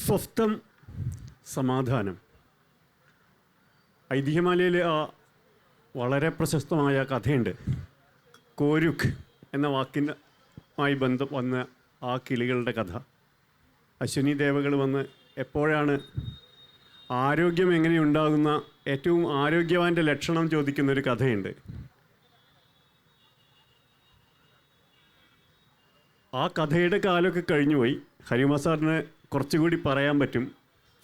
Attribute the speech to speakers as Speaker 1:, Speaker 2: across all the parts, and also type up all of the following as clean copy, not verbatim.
Speaker 1: സ്വസ്ഥം, സമാധാനം. ഐതിഹ്യമാലയിലെ ആ വളരെ പ്രശസ്തമായ കഥയുണ്ട്. കോരുഖ് എന്ന വാക്കിനുമായി ബന്ധം വന്ന ആ കിളികളുടെ കഥ. അശ്വിനി ദേവകൾ വന്ന് എപ്പോഴാണ് ആരോഗ്യം എങ്ങനെയുണ്ടാകുന്ന ഏറ്റവും ആരോഗ്യവാൻ്റെ ലക്ഷണം ചോദിക്കുന്നൊരു കഥയുണ്ട്. ആ കഥയുടെ കാലമൊക്കെ കഴിഞ്ഞുപോയി. ഹരികുമാർ സാറിന് കുറച്ചുകൂടി പറയാൻ പറ്റും.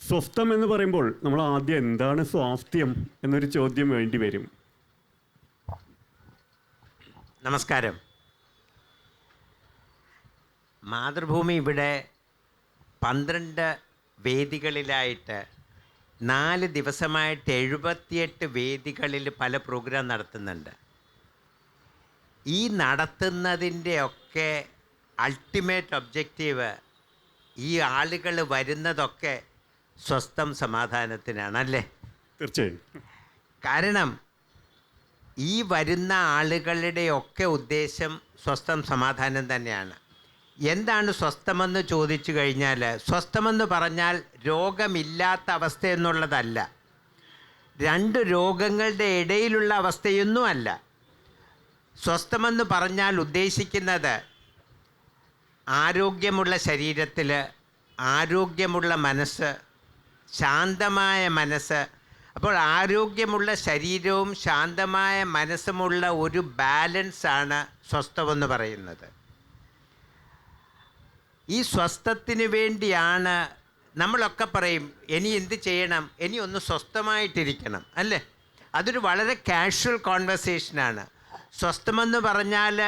Speaker 1: സ്വസ്ഥം എന്ന് പറയുമ്പോൾ നമ്മൾ ആദ്യം എന്താണ് സ്വാസ്ഥ്യം എന്നൊരു ചോദ്യം വേണ്ടി വരും.
Speaker 2: നമസ്കാരം. മാതൃഭൂമി ഇവിടെ 12 വേദികളിലായിട്ട് 4 ദിവസമായിട്ട് 78 വേദികളിൽ പല പ്രോഗ്രാം നടത്തുന്നുണ്ട്. ഈ നടത്തുന്നതിൻ്റെയൊക്കെ അൾട്ടിമേറ്റ് ഒബ്ജക്റ്റീവ് ഈ ആളുകൾ വരുന്നതൊക്കെ സ്വസ്ഥം സമാധാനത്തിനാണല്ലേ?
Speaker 1: തീർച്ചയായും.
Speaker 2: കാരണം ഈ വരുന്ന ആളുകളുടെയൊക്കെ ഉദ്ദേശം സ്വസ്ഥം സമാധാനം തന്നെയാണ്. എന്താണ് സ്വസ്ഥമെന്ന് ചോദിച്ചു കഴിഞ്ഞാൽ, സ്വസ്ഥമെന്ന് പറഞ്ഞാൽ രോഗമില്ലാത്ത അവസ്ഥ എന്നുള്ളതല്ല, 2 രോഗങ്ങളുടെ ഇടയിലുള്ള അവസ്ഥയൊന്നുമല്ല. സ്വസ്ഥമെന്ന് പറഞ്ഞാൽ ഉദ്ദേശിക്കുന്നത് ആരോഗ്യമുള്ള ശരീരത്തിൽ ആരോഗ്യമുള്ള മനസ്സ്, ശാന്തമായ മനസ്സ്. അപ്പോൾ ആരോഗ്യമുള്ള ശരീരവും ശാന്തമായ മനസ്സുമുള്ള ഒരു ബാലൻസാണ് സ്വസ്ഥമെന്ന് പറയുന്നത്. ഈ സ്വസ്ഥത്തിന് വേണ്ടിയാണ് നമ്മളൊക്കെ പറയും, ഇനി എന്ത് ചെയ്യണം, ഇനി ഒന്ന് സ്വസ്ഥമായിട്ടിരിക്കണം, അല്ലേ? അതൊരു വളരെ കാഷ്വൽ കോൺവെർസേഷനാണ്. സ്വസ്ഥമെന്ന് പറഞ്ഞാൽ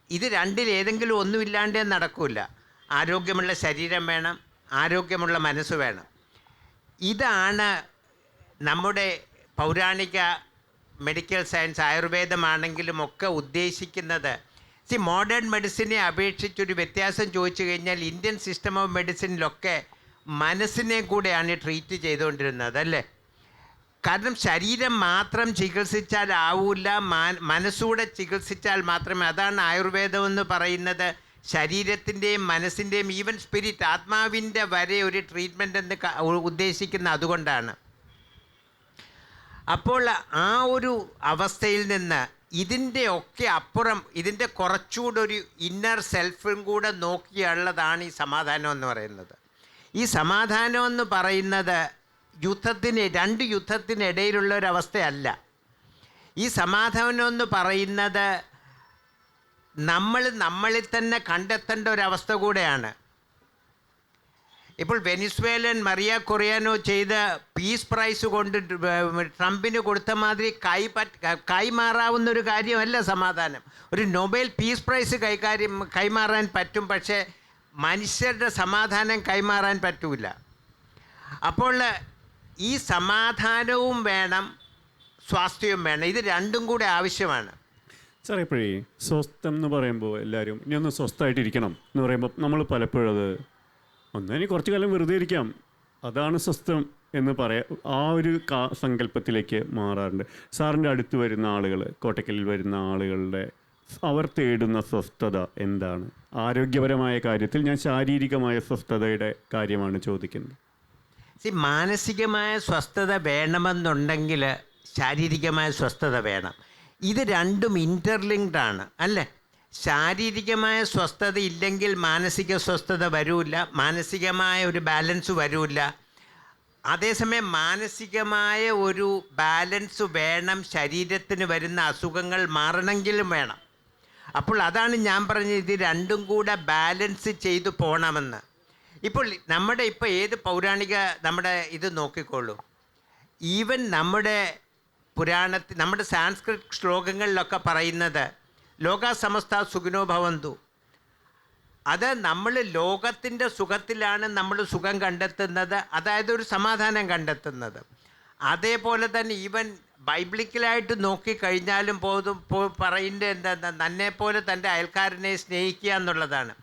Speaker 2: ഇത് രണ്ടിലേതെങ്കിലും ഒന്നുമില്ലാണ്ടേ നടക്കില്ല. ആരോഗ്യമുള്ള ശരീരം വേണം, ആരോഗ്യമുള്ള മനസ്സ് വേണം. ഇതാണ് നമ്മുടെ പൗരാണിക മെഡിക്കൽ സയൻസ്, ആയുർവേദമാണെങ്കിലും ഒക്കെ ഉദ്ദേശിക്കുന്നത്. മോഡേൺ മെഡിസിനെ അപേക്ഷിച്ചൊരു വ്യത്യാസം ചോദിച്ചു കഴിഞ്ഞാൽ ഇന്ത്യൻ സിസ്റ്റം ഓഫ് മെഡിസിനിലൊക്കെ മനസ്സിനെ കൂടെയാണ് ട്രീറ്റ് ചെയ്തുകൊണ്ടിരുന്നത്, അല്ലേ? കാരണം ശരീരം മാത്രം ചികിത്സിച്ചാൽ ആവില്ല, മനസ്സൂടെ ചികിത്സിച്ചാൽ മാത്രമേ. അതാണ് ആയുർവേദം എന്ന് പറയുന്നത്. ശരീരത്തിൻ്റെയും മനസ്സിൻ്റെയും ഈവൻ സ്പിരിറ്റ്, ആത്മാവിൻ്റെ വരെ ഒരു ട്രീറ്റ്മെൻ്റ് എന്ന് ഉദ്ദേശിക്കുന്ന അതുകൊണ്ടാണ്. അപ്പോൾ ആ ഒരു അവസ്ഥയിൽ നിന്ന് ഇതിൻ്റെ ഒക്കെ അപ്പുറം, ഇതിൻ്റെ കുറച്ചുകൂടെ ഒരു ഇന്നർ സെൽഫും കൂടെ നോക്കിയുള്ളതാണ് ഈ സമാധാനം എന്ന് പറയുന്നത്. ഈ സമാധാനം എന്ന് പറയുന്നത് യുദ്ധത്തിന്, 2 യുദ്ധത്തിനിടയിലുള്ള ഒരവസ്ഥയല്ല. ഈ സമാധാനം എന്ന് പറയുന്നത് നമ്മളിൽ തന്നെ കണ്ടെത്തേണ്ട ഒരവസ്ഥ കൂടെയാണ്. ഇപ്പോൾ വെനിസ്വേലൻ മറിയ കൊറിയാനോ ചെയ്ത പീസ് പ്രൈസ് കൊണ്ട് ട്രംപിന് കൊടുത്ത മാതിരി കൈമാറാവുന്നൊരു കാര്യമല്ല സമാധാനം. ഒരു നൊബേൽ പീസ് പ്രൈസ് കൈമാറാൻ പറ്റും, പക്ഷേ മനുഷ്യരുടെ സമാധാനം കൈമാറാൻ പറ്റൂല. അപ്പോൾ ഈ സമാധാനവും വേണം, സ്വാസ്ഥ്യവും വേണം. ഇത് രണ്ടും കൂടെ ആവശ്യമാണ്.
Speaker 1: സാറേ, ഇപ്പോഴേ സ്വസ്ഥം എന്ന് പറയുമ്പോൾ എല്ലാവരും ഇനി ഒന്ന് സ്വസ്ഥമായിട്ടിരിക്കണം എന്ന് പറയുമ്പോൾ നമ്മൾ പലപ്പോഴും അത് ഇനി കുറച്ചു കാലം വെറുതെ ഇരിക്കാം, അതാണ് സ്വസ്ഥം എന്ന് ആ ഒരു സങ്കല്പത്തിലേക്ക് മാറാറുണ്ട്. സാറിൻ്റെ അടുത്ത് വരുന്ന ആളുകൾ, കോട്ടക്കലിൽ വരുന്ന ആളുകളുടെ അവർ തേടുന്ന സ്വസ്ഥത എന്താണ്? ആരോഗ്യപരമായ കാര്യത്തിൽ ഞാൻ ശാരീരികമായ സ്വസ്ഥതയുടെ കാര്യമാണ് ചോദിക്കുന്നത്.
Speaker 2: മാനസികമായ സ്വസ്ഥത വേണമെന്നുണ്ടെങ്കിൽ ശാരീരികമായ സ്വസ്ഥത വേണം. ഇത് രണ്ടും ഇൻ്റർലിങ്ക്ഡ് ആണ്, അല്ലേ? ശാരീരികമായ സ്വസ്ഥത ഇല്ലെങ്കിൽ മാനസിക സ്വസ്ഥത വരില്ല, മാനസികമായ ഒരു ബാലൻസ് വരില്ല. അതേസമയം മാനസികമായ ഒരു ബാലൻസ് വേണം, ശരീരത്തിന് വരുന്ന അസുഖങ്ങൾ മാറണമെങ്കിലും വേണം. അപ്പോൾ അതാണ് ഞാൻ പറഞ്ഞത്, ഇത് രണ്ടും കൂടെ ബാലൻസ് ചെയ്തു പോകണമെന്ന്. ഇപ്പോൾ ഏത് പൗരാണിക നമ്മുടെ ഇത് നോക്കിക്കോളൂ. ഈവൻ നമ്മുടെ പുരാണത്തിൽ, നമ്മുടെ സാൻസ്ക്രിറ്റ് ശ്ലോകങ്ങളിലൊക്കെ പറയുന്നത് ലോകാ സമസ്ത സുഖിനോ ഭവന്തു. അത് നമ്മൾ ലോകത്തിൻ്റെ സുഖത്തിലാണ് നമ്മൾ സുഖം കണ്ടെത്തുന്നത്, അതായത് ഒരു സമാധാനം കണ്ടെത്തുന്നത്. അതേപോലെ തന്നെ ഈവൻ ബൈബിളിക്കലായിട്ട് നോക്കിക്കഴിഞ്ഞാലും പറയുന്നത് എന്താ, നന്നെപ്പോലെ തൻ്റെ അയൽക്കാരനെ സ്നേഹിക്കുക എന്നുള്ളതാണ്.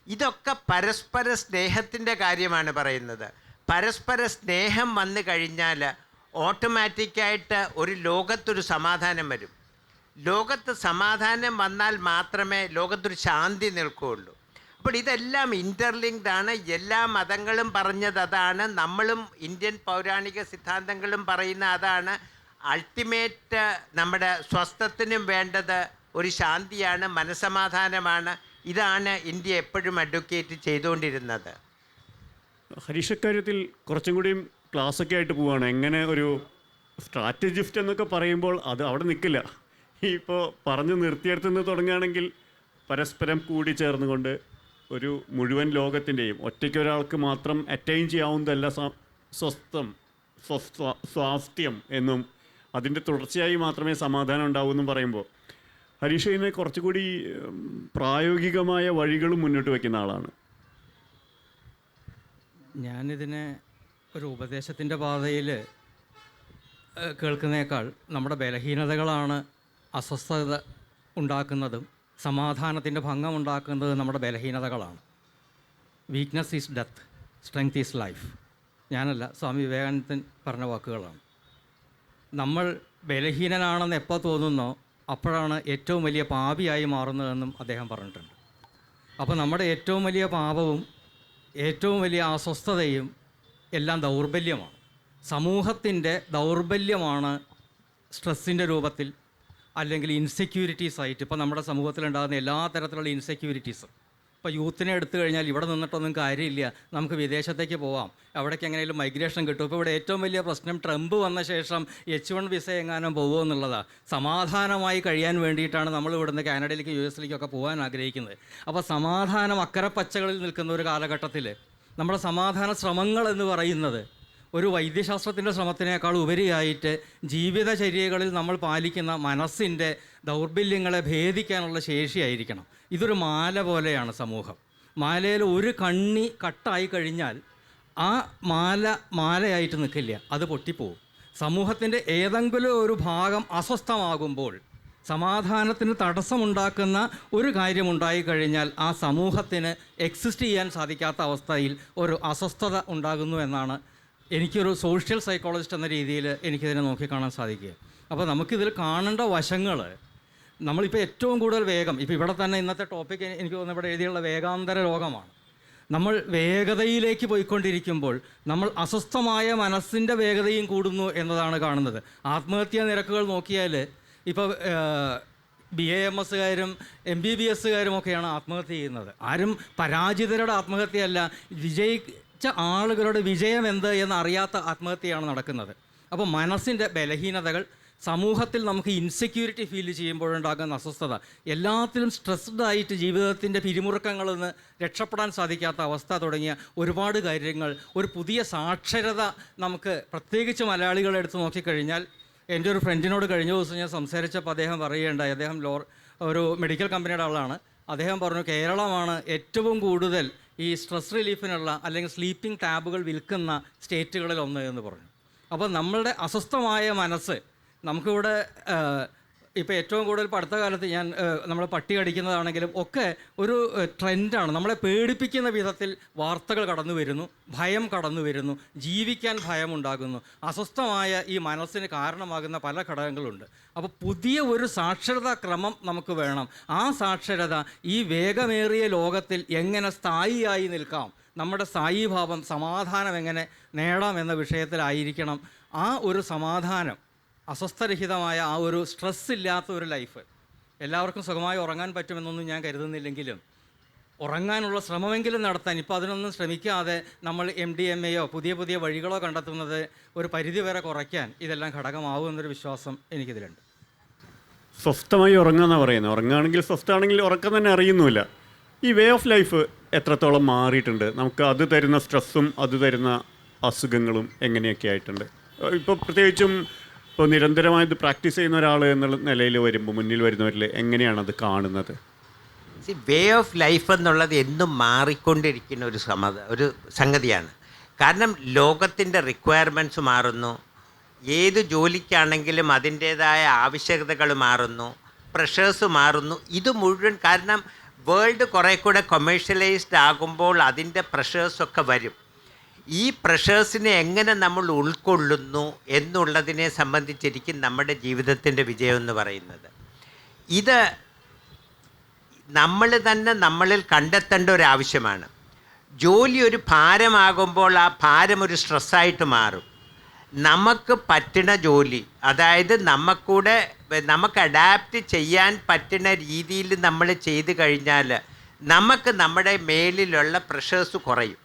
Speaker 2: ഇതൊക്കെ പരസ്പര സ്നേഹത്തിൻ്റെ കാര്യമാണ് പറയുന്നത്. പരസ്പര സ്നേഹം വന്നു കഴിഞ്ഞാൽ ഓട്ടോമാറ്റിക്കായിട്ട് ഒരു ലോകത്തൊരു സമാധാനം വരും. ലോകത്ത് സമാധാനം വന്നാൽ മാത്രമേ ലോകത്തൊരു ശാന്തി നിൽക്കുകയുള്ളൂ. അപ്പോൾ ഇതെല്ലാം ഇൻ്റർലിങ്ക്ഡ് ആണ്. എല്ലാ മതങ്ങളും പറഞ്ഞത് അതാണ്, നമ്മളും ഇന്ത്യൻ പൗരാണിക സിദ്ധാന്തങ്ങളും പറയുന്ന അതാണ്. അൾട്ടിമേറ്റ് നമ്മുടെ സ്വസ്ഥത്തിനും വേണ്ടത് ഒരു ശാന്തിയാണ്, മനസ്സമാധാനമാണ്. ഇതാണ് ഇന്ത്യ എപ്പോഴും അഡ്വക്കേറ്റ് ചെയ്തുകൊണ്ടിരുന്നത്.
Speaker 1: ഹരീഷക്കാര്യത്തിൽ കുറച്ചും കൂടിയും ക്ലാസ്സൊക്കെ ആയിട്ട് പോവുകയാണ്. എങ്ങനെ ഒരു സ്ട്രാറ്റജിസ്റ്റ് എന്നൊക്കെ പറയുമ്പോൾ അത് അവിടെ നിൽക്കില്ല. ഇപ്പോൾ പറഞ്ഞു നിർത്തിയെടുത്തുനിന്ന് തുടങ്ങുകയാണെങ്കിൽ പരസ്പരം കൂടിച്ചേർന്നുകൊണ്ട് ഒരു മുഴുവൻ ലോകത്തിൻ്റെയും ഒറ്റയ്ക്കൊരാൾക്ക് മാത്രം അറ്റൈൻ ചെയ്യാവുന്നതല്ല സ്വസ്ഥം സ്വാസ്ഥ്യം എന്നും അതിൻ്റെ തുടർച്ചയായി മാത്രമേ സമാധാനം ഉണ്ടാവൂ എന്നും പറയുമ്പോൾ ഹരീഷ് ഇതിനെ കുറച്ചുകൂടി പ്രായോഗികമായ വഴികളും മുന്നോട്ട് വയ്ക്കുന്ന ആളാണ്.
Speaker 3: ഞാനിതിനെ ഒരു ഉപദേശത്തിൻ്റെ പാതയിൽ കേൾക്കുന്നേക്കാൾ നമ്മുടെ ബലഹീനതകളാണ് അസ്വസ്ഥത ഉണ്ടാക്കുന്നതും സമാധാനത്തിൻ്റെ ഭംഗം ഉണ്ടാക്കുന്നതും നമ്മുടെ ബലഹീനതകളാണ്. Weakness is death, strength is life. ഞാനല്ല, സ്വാമി വിവേകാനന്ദൻ പറഞ്ഞ വാക്കുകളാണ്. നമ്മൾ ബലഹീനനാണെന്ന് എപ്പോൾ തോന്നുന്നോ അപ്പോഴാണ് ഏറ്റവും വലിയ പാപിയായി മാറുന്നതെന്നും അദ്ദേഹം പറഞ്ഞിട്ടുണ്ട്. അപ്പോൾ നമ്മുടെ ഏറ്റവും വലിയ പാപവും ഏറ്റവും വലിയ അസ്വസ്ഥതയും എല്ലാം ദൗർബല്യമാണ്. സമൂഹത്തിൻ്റെ ദൗർബല്യമാണ് സ്ട്രെസ്സിൻ്റെ രൂപത്തിൽ അല്ലെങ്കിൽ ഇൻസെക്യൂരിറ്റീസ് ആയിട്ട് ഇപ്പോൾ നമ്മുടെ സമൂഹത്തിലുണ്ടാകുന്ന എല്ലാ തരത്തിലുള്ള ഇൻസെക്യൂരിറ്റീസും. ഇപ്പോൾ യൂത്തിനെ എടുത്തു കഴിഞ്ഞാൽ ഇവിടെ നിന്നിട്ടൊന്നും കാര്യമില്ല, നമുക്ക് വിദേശത്തേക്ക് പോവാം, അവിടേക്ക് എങ്ങനെയും മൈഗ്രേഷൻ കിട്ടും. ഇപ്പോൾ ഇവിടെ ഏറ്റവും വലിയ പ്രശ്നം ട്രംപ് വന്ന ശേഷം H1 വിസ എങ്ങാനും പോകുമോ എന്നുള്ളതാണ്. സമാധാനമായി കഴിയാൻ വേണ്ടിയിട്ടാണ് നമ്മൾ ഇവിടുന്ന് കാനഡയിലേക്ക് US-ലേക്കൊക്കെ പോകാൻ ആഗ്രഹിക്കുന്നത്. അപ്പോൾ സമാധാനം അക്കരെ പച്ചകളിൽ നിൽക്കുന്ന ഒരു കാലഘട്ടത്തിൽ നമ്മുടെ സമാധാന ശ്രമങ്ങൾ എന്ന് പറയുന്നത് ഒരു വൈദ്യശാസ്ത്രത്തിൻ്റെ ശ്രമത്തിനേക്കാൾ ഉപരിയായിട്ട് ജീവിതചര്യകളിൽ നമ്മൾ പാലിക്കുന്ന മനസ്സിൻ്റെ ദൗർബല്യങ്ങളെ ഭേദിക്കാനുള്ള ശേഷിയായിരിക്കണം. ഇതൊരു മാല പോലെയാണ് സമൂഹം. മാലയിൽ ഒരു കണ്ണി കട്ടായി കഴിഞ്ഞാൽ ആ മാലയായിട്ട് നിൽക്കില്ല, അത് പൊട്ടിപ്പോവും. സമൂഹത്തിൻ്റെ ഏതെങ്കിലും ഒരു ഭാഗം അസ്വസ്ഥമാകുമ്പോൾ സമാധാനത്തിന് തടസ്സമുണ്ടാക്കുന്ന ഒരു കാര്യമുണ്ടായി കഴിഞ്ഞാൽ ആ സമൂഹത്തിന് എക്സിസ്റ്റ് ചെയ്യാൻ സാധിക്കാത്ത അവസ്ഥയിൽ ഒരു അസ്വസ്ഥത ഉണ്ടാകുന്നു എന്നാണ് എനിക്കൊരു സോഷ്യൽ സൈക്കോളജിസ്റ്റ് എന്ന രീതിയിൽ എനിക്കിതിനെ നോക്കിക്കാണാൻ സാധിക്കുക. അപ്പോൾ നമുക്കിതിൽ കാണേണ്ട വശങ്ങൾ, നമ്മളിപ്പോൾ ഏറ്റവും കൂടുതൽ വേഗം, ഇപ്പോൾ ഇവിടെ തന്നെ ഇന്നത്തെ ടോപ്പിക്ക് എനിക്ക് തോന്നുന്നു ഇവിടെ എഴുതിയുള്ള വേഗാന്തര രോഗമാണ്. നമ്മൾ വേഗതയിലേക്ക് പോയിക്കൊണ്ടിരിക്കുമ്പോൾ നമ്മൾ അസ്വസ്ഥമായ മനസ്സിൻ്റെ വേഗതയും കൂടുന്നു എന്നതാണ് കാണുന്നത്. ആത്മഹത്യാ നിരക്കുകൾ നോക്കിയാൽ ഇപ്പോൾ BAMSകാരും MBBSകാരും ഒക്കെയാണ് ആത്മഹത്യ ചെയ്യുന്നത്. ആരും പരാജിതരുടെ ആത്മഹത്യയല്ല, വിജയിച്ച ആളുകളുടെ വിജയം എന്ത് എന്നറിയാത്ത ആത്മഹത്യയാണ് നടക്കുന്നത്. അപ്പോൾ മനസ്സിൻ്റെ ബലഹീനതകൾ, സമൂഹത്തിൽ നമുക്ക് ഇൻസെക്യൂരിറ്റി ഫീൽ ചെയ്യുമ്പോഴുണ്ടാകുന്ന അസ്വസ്ഥത, എല്ലാത്തിലും സ്ട്രെസ്ഡ് ആയിട്ട് ജീവിതത്തിൻ്റെ പിരിമുറുക്കങ്ങളിൽ നിന്ന് രക്ഷപ്പെടാൻ സാധിക്കാത്ത അവസ്ഥ തുടങ്ങിയ ഒരുപാട് കാര്യങ്ങൾ, ഒരു പുതിയ സാക്ഷരത നമുക്ക് പ്രത്യേകിച്ച് മലയാളികളെ എടുത്ത് നോക്കിക്കഴിഞ്ഞാൽ, എൻ്റെ ഒരു ഫ്രണ്ടിനോട് കഴിഞ്ഞ ദിവസം ഞാൻ സംസാരിച്ചപ്പോൾ അദ്ദേഹം പറയുകയുണ്ടായി, അദ്ദേഹം ഒരു മെഡിക്കൽ കമ്പനിയുടെ ആളാണ്. അദ്ദേഹം പറഞ്ഞു കേരളമാണ് ഏറ്റവും കൂടുതൽ ഈ സ്ട്രെസ് റിലീഫിനുള്ള അല്ലെങ്കിൽ സ്ലീപ്പിംഗ് ടാബുകൾ വിൽക്കുന്ന സ്റ്റേറ്റുകളിൽ ഒന്ന് എന്ന് പറഞ്ഞു. അപ്പോൾ നമ്മളുടെ അസ്വസ്ഥമായ മനസ്സ് നമുക്കിവിടെ ഇപ്പോൾ ഏറ്റവും കൂടുതൽ ഇപ്പോൾ അടുത്ത കാലത്ത് നമ്മൾ പട്ടി കടിക്കുന്നതാണെങ്കിലും ഒക്കെ ഒരു ട്രെൻഡാണ്. നമ്മളെ പേടിപ്പിക്കുന്ന വിധത്തിൽ വാർത്തകൾ കടന്നു വരുന്നു, ഭയം കടന്നു വരുന്നു, ജീവിക്കാൻ ഭയമുണ്ടാകുന്നു. അസ്വസ്ഥമായ ഈ മനസ്സിന് കാരണമാകുന്ന പല ഘടകങ്ങളുണ്ട്. അപ്പോൾ പുതിയ ഒരു സാക്ഷരതാ ക്രമം നമുക്ക് വേണം. ആ സാക്ഷരത ഈ വേഗമേറിയ ലോകത്തിൽ എങ്ങനെ സ്ഥായിയായി നിൽക്കാം, നമ്മുടെ സ്ഥായീഭാവം സമാധാനം എങ്ങനെ നേടാം എന്ന വിഷയത്തിലായിരിക്കണം. ആ ഒരു സമാധാനം, അസ്വസ്ഥരഹിതമായ ആ ഒരു സ്ട്രെസ് ഇല്ലാത്ത ഒരു ലൈഫ് എല്ലാവർക്കും സുഖമായി ഉറങ്ങാൻ പറ്റുമെന്നൊന്നും ഞാൻ കരുതുന്നില്ലെങ്കിലും ഉറങ്ങാനുള്ള ശ്രമമെങ്കിലും നടത്താൻ, ഇപ്പോൾ അതിനൊന്നും ശ്രമിക്കാതെ നമ്മൾ MDMAയോ പുതിയ വഴികളോ കണ്ടെത്തുന്നത് ഒരു പരിധിവരെ കുറയ്ക്കാൻ ഇതെല്ലാം ഘടകമാവുമെന്നൊരു വിശ്വാസം എനിക്കിതിലുണ്ട്.
Speaker 1: സ്വസ്ഥമായി ഉറങ്ങാമെന്നാണ് പറയുന്നത്. ഉറങ്ങുകയാണെങ്കിൽ സ്വസ്ഥമാണെങ്കിൽ ഉറക്കം തന്നെ അറിയുന്നുമില്ല. ഈ വേ ഓഫ് ലൈഫ് എത്രത്തോളം മാറിയിട്ടുണ്ട്, നമുക്ക് അത് തരുന്ന സ്ട്രെസ്സും അത് തരുന്ന അസുഖങ്ങളും എങ്ങനെയൊക്കെ ആയിട്ടുണ്ട്? ഇപ്പോൾ പ്രത്യേകിച്ചും ഇപ്പോൾ നിരന്തരമായി ഇത് പ്രാക്ടീസ് ചെയ്യുന്ന ഒരാൾ എന്നുള്ള നിലയിൽ വരുമ്പോൾ മുന്നിൽ വരുന്നവരിൽ എങ്ങനെയാണത് കാണുന്നത്?
Speaker 2: വേ ഓഫ് ലൈഫ് എന്നുള്ളത് എന്നും മാറിക്കൊണ്ടിരിക്കുന്ന ഒരു സംഗതിയാണ്. കാരണം ലോകത്തിൻ്റെ റിക്വയർമെൻറ്റ്സ് മാറുന്നു, ഏത് ജോലിക്കാണെങ്കിലും അതിൻ്റേതായ ആവശ്യകതകൾ മാറുന്നു, പ്രഷേഴ്സ് മാറുന്നു. ഇത് മുഴുവൻ കാരണം വേൾഡ് കുറേ കൂടെ കൊമേഴ്ഷ്യലൈസ്ഡ് ആകുമ്പോൾ അതിൻ്റെ പ്രഷേഴ്സൊക്കെ വരും. ഈ പ്രഷേഴ്സിനെ എങ്ങനെ നമ്മൾ ഉൾക്കൊള്ളുന്നു എന്നുള്ളതിനെ സംബന്ധിച്ചിരിക്കും നമ്മുടെ ജീവിതത്തിൻ്റെ വിജയം എന്ന് പറയുന്നത്. ഇത് നമ്മൾ തന്നെ നമ്മളിൽ കണ്ടെത്തേണ്ട ഒരു ആവശ്യമാണ്. ജോലി ഒരു ഭാരമാകുമ്പോൾ ആ ഭാരം ഒരു സ്ട്രെസ്സായിട്ട് മാറും. നമുക്ക് പറ്റുന്ന ജോലി, അതായത് നമുക്ക് അഡാപ്റ്റ് ചെയ്യാൻ പറ്റുന്ന രീതിയിൽ നമ്മൾ ചെയ്ത് കഴിഞ്ഞാൽ നമുക്ക് നമ്മുടെ മേലിലുള്ള പ്രഷേഴ്സ് കുറയും.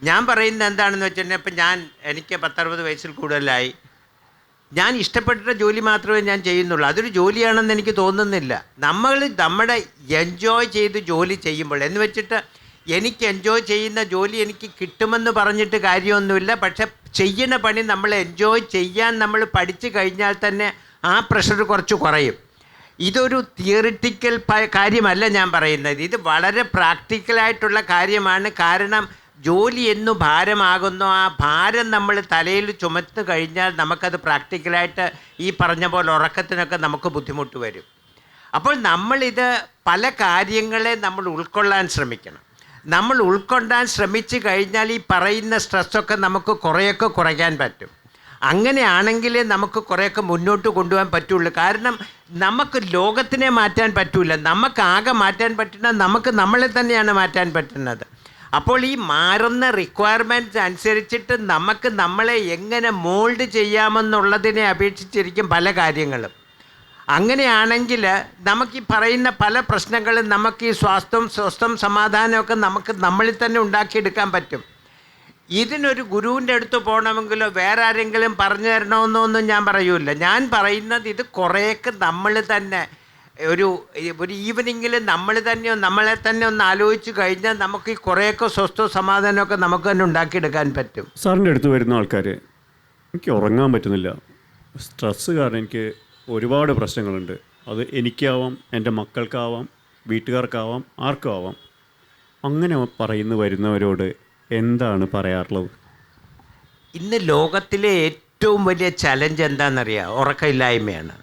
Speaker 2: ഞാൻ പറയുന്നത് എന്താണെന്ന് വെച്ചിട്ടുണ്ടെങ്കിൽ, ഇപ്പം എനിക്ക് 10-60 വയസ്സിൽ കൂടുതലായി. ഞാൻ ഇഷ്ടപ്പെട്ട ജോലി മാത്രമേ ഞാൻ ചെയ്യുന്നുള്ളൂ. അതൊരു ജോലിയാണെന്ന് എനിക്ക് തോന്നുന്നില്ല. നമ്മുടെ എൻജോയ് ചെയ്ത് ജോലി ചെയ്യുമ്പോൾ, എന്ന് വെച്ചിട്ട് എനിക്ക് എൻജോയ് ചെയ്യുന്ന ജോലി എനിക്ക് കിട്ടുമെന്ന് പറഞ്ഞിട്ട് കാര്യമൊന്നുമില്ല. പക്ഷെ ചെയ്യുന്ന പണി നമ്മൾ എൻജോയ് ചെയ്യാൻ നമ്മൾ പഠിച്ചു കഴിഞ്ഞാൽ തന്നെ ആ പ്രഷർ കുറച്ച് കുറയും. ഇതൊരു തിയറിറ്റിക്കൽ കാര്യമല്ല ഞാൻ പറയുന്നത്, ഇത് വളരെ പ്രാക്ടിക്കലായിട്ടുള്ള കാര്യമാണ്. കാരണം ജോലി എന്നു ഭാരമാകുന്നു, ആ ഭാരം നമ്മൾ തലയിൽ ചുമന്നു കഴിഞ്ഞാൽ നമുക്കത് പ്രാക്ടിക്കലായിട്ട് ഈ പറഞ്ഞ പോലെ ഉറക്കത്തിനൊക്കെ നമുക്ക് ബുദ്ധിമുട്ട് വരും. അപ്പോൾ നമ്മളിത് പല കാര്യങ്ങളെ നമ്മൾ ഉൾക്കൊള്ളാൻ ശ്രമിക്കണം. നമ്മൾ ഉൾക്കൊള്ളാൻ ശ്രമിച്ചു കഴിഞ്ഞാൽ ഈ പറയുന്ന സ്ട്രെസ്സൊക്കെ നമുക്ക് കുറേയൊക്കെ കുറയ്ക്കാൻ പറ്റും. അങ്ങനെയാണെങ്കിലേ നമുക്ക് കുറേയൊക്കെ മുന്നോട്ട് കൊണ്ടുപോകാൻ പറ്റുള്ളൂ. കാരണം നമുക്ക് ലോകത്തിനെ മാറ്റാൻ പറ്റില്ല, നമുക്കാകെ മാറ്റാൻ പറ്റുന്ന നമുക്ക് നമ്മളെ തന്നെയാണ് മാറ്റാൻ പറ്റുന്നത്. അപ്പോൾ ഈ മാറുന്ന റിക്വയർമെൻറ്റ്സ് അനുസരിച്ചിട്ട് നമുക്ക് നമ്മളെ എങ്ങനെ മോൾഡ് ചെയ്യാമെന്നുള്ളതിനെ അപേക്ഷിച്ചിരിക്കും പല കാര്യങ്ങളും. അങ്ങനെയാണെങ്കിൽ നമുക്ക് ഈ പറയുന്ന പല പ്രശ്നങ്ങളും നമുക്ക് ഈ സ്വസ്ഥം സമാധാനമൊക്കെ നമുക്ക് നമ്മളിൽ തന്നെ ഉണ്ടാക്കിയെടുക്കാൻ പറ്റും. ഇതിനൊരു ഗുരുവിൻ്റെ അടുത്ത് പോകണമെങ്കിലോ വേറെ ആരെങ്കിലും പറഞ്ഞു തരണമെന്നൊന്നും ഞാൻ പറയൂല. ഞാൻ പറയുന്നത് ഇത് കുറേയൊക്കെ നമ്മൾ തന്നെ ഒരു ഈവനിങ്ങിൽ നമ്മളെ തന്നെ ഒന്ന് ആലോചിച്ച് കഴിഞ്ഞാൽ നമുക്ക് ഈ കുറേയൊക്കെ സ്വസ്ഥവും സമാധാനമൊക്കെ നമുക്ക് തന്നെ ഉണ്ടാക്കിയെടുക്കാൻ പറ്റും.
Speaker 1: സാറിൻ്റെ അടുത്ത് വരുന്ന ആൾക്കാർ, എനിക്ക് ഉറങ്ങാൻ പറ്റുന്നില്ല, സ്ട്രെസ്സ് കാരണം എനിക്ക് ഒരുപാട് പ്രശ്നങ്ങളുണ്ട്, അത് എനിക്കാവാം, എൻ്റെ മക്കൾക്കാവാം, വീട്ടുകാർക്കാവാം, ആർക്കും ആവാം, അങ്ങനെ വരുന്നവരോട് എന്താണ് പറയാറുള്ളത്?
Speaker 2: ഇന്ന് ലോകത്തിലെ ഏറ്റവും വലിയ ചലഞ്ച് എന്താണെന്നറിയാം? ഉറക്കമില്ലായ്മയാണ്.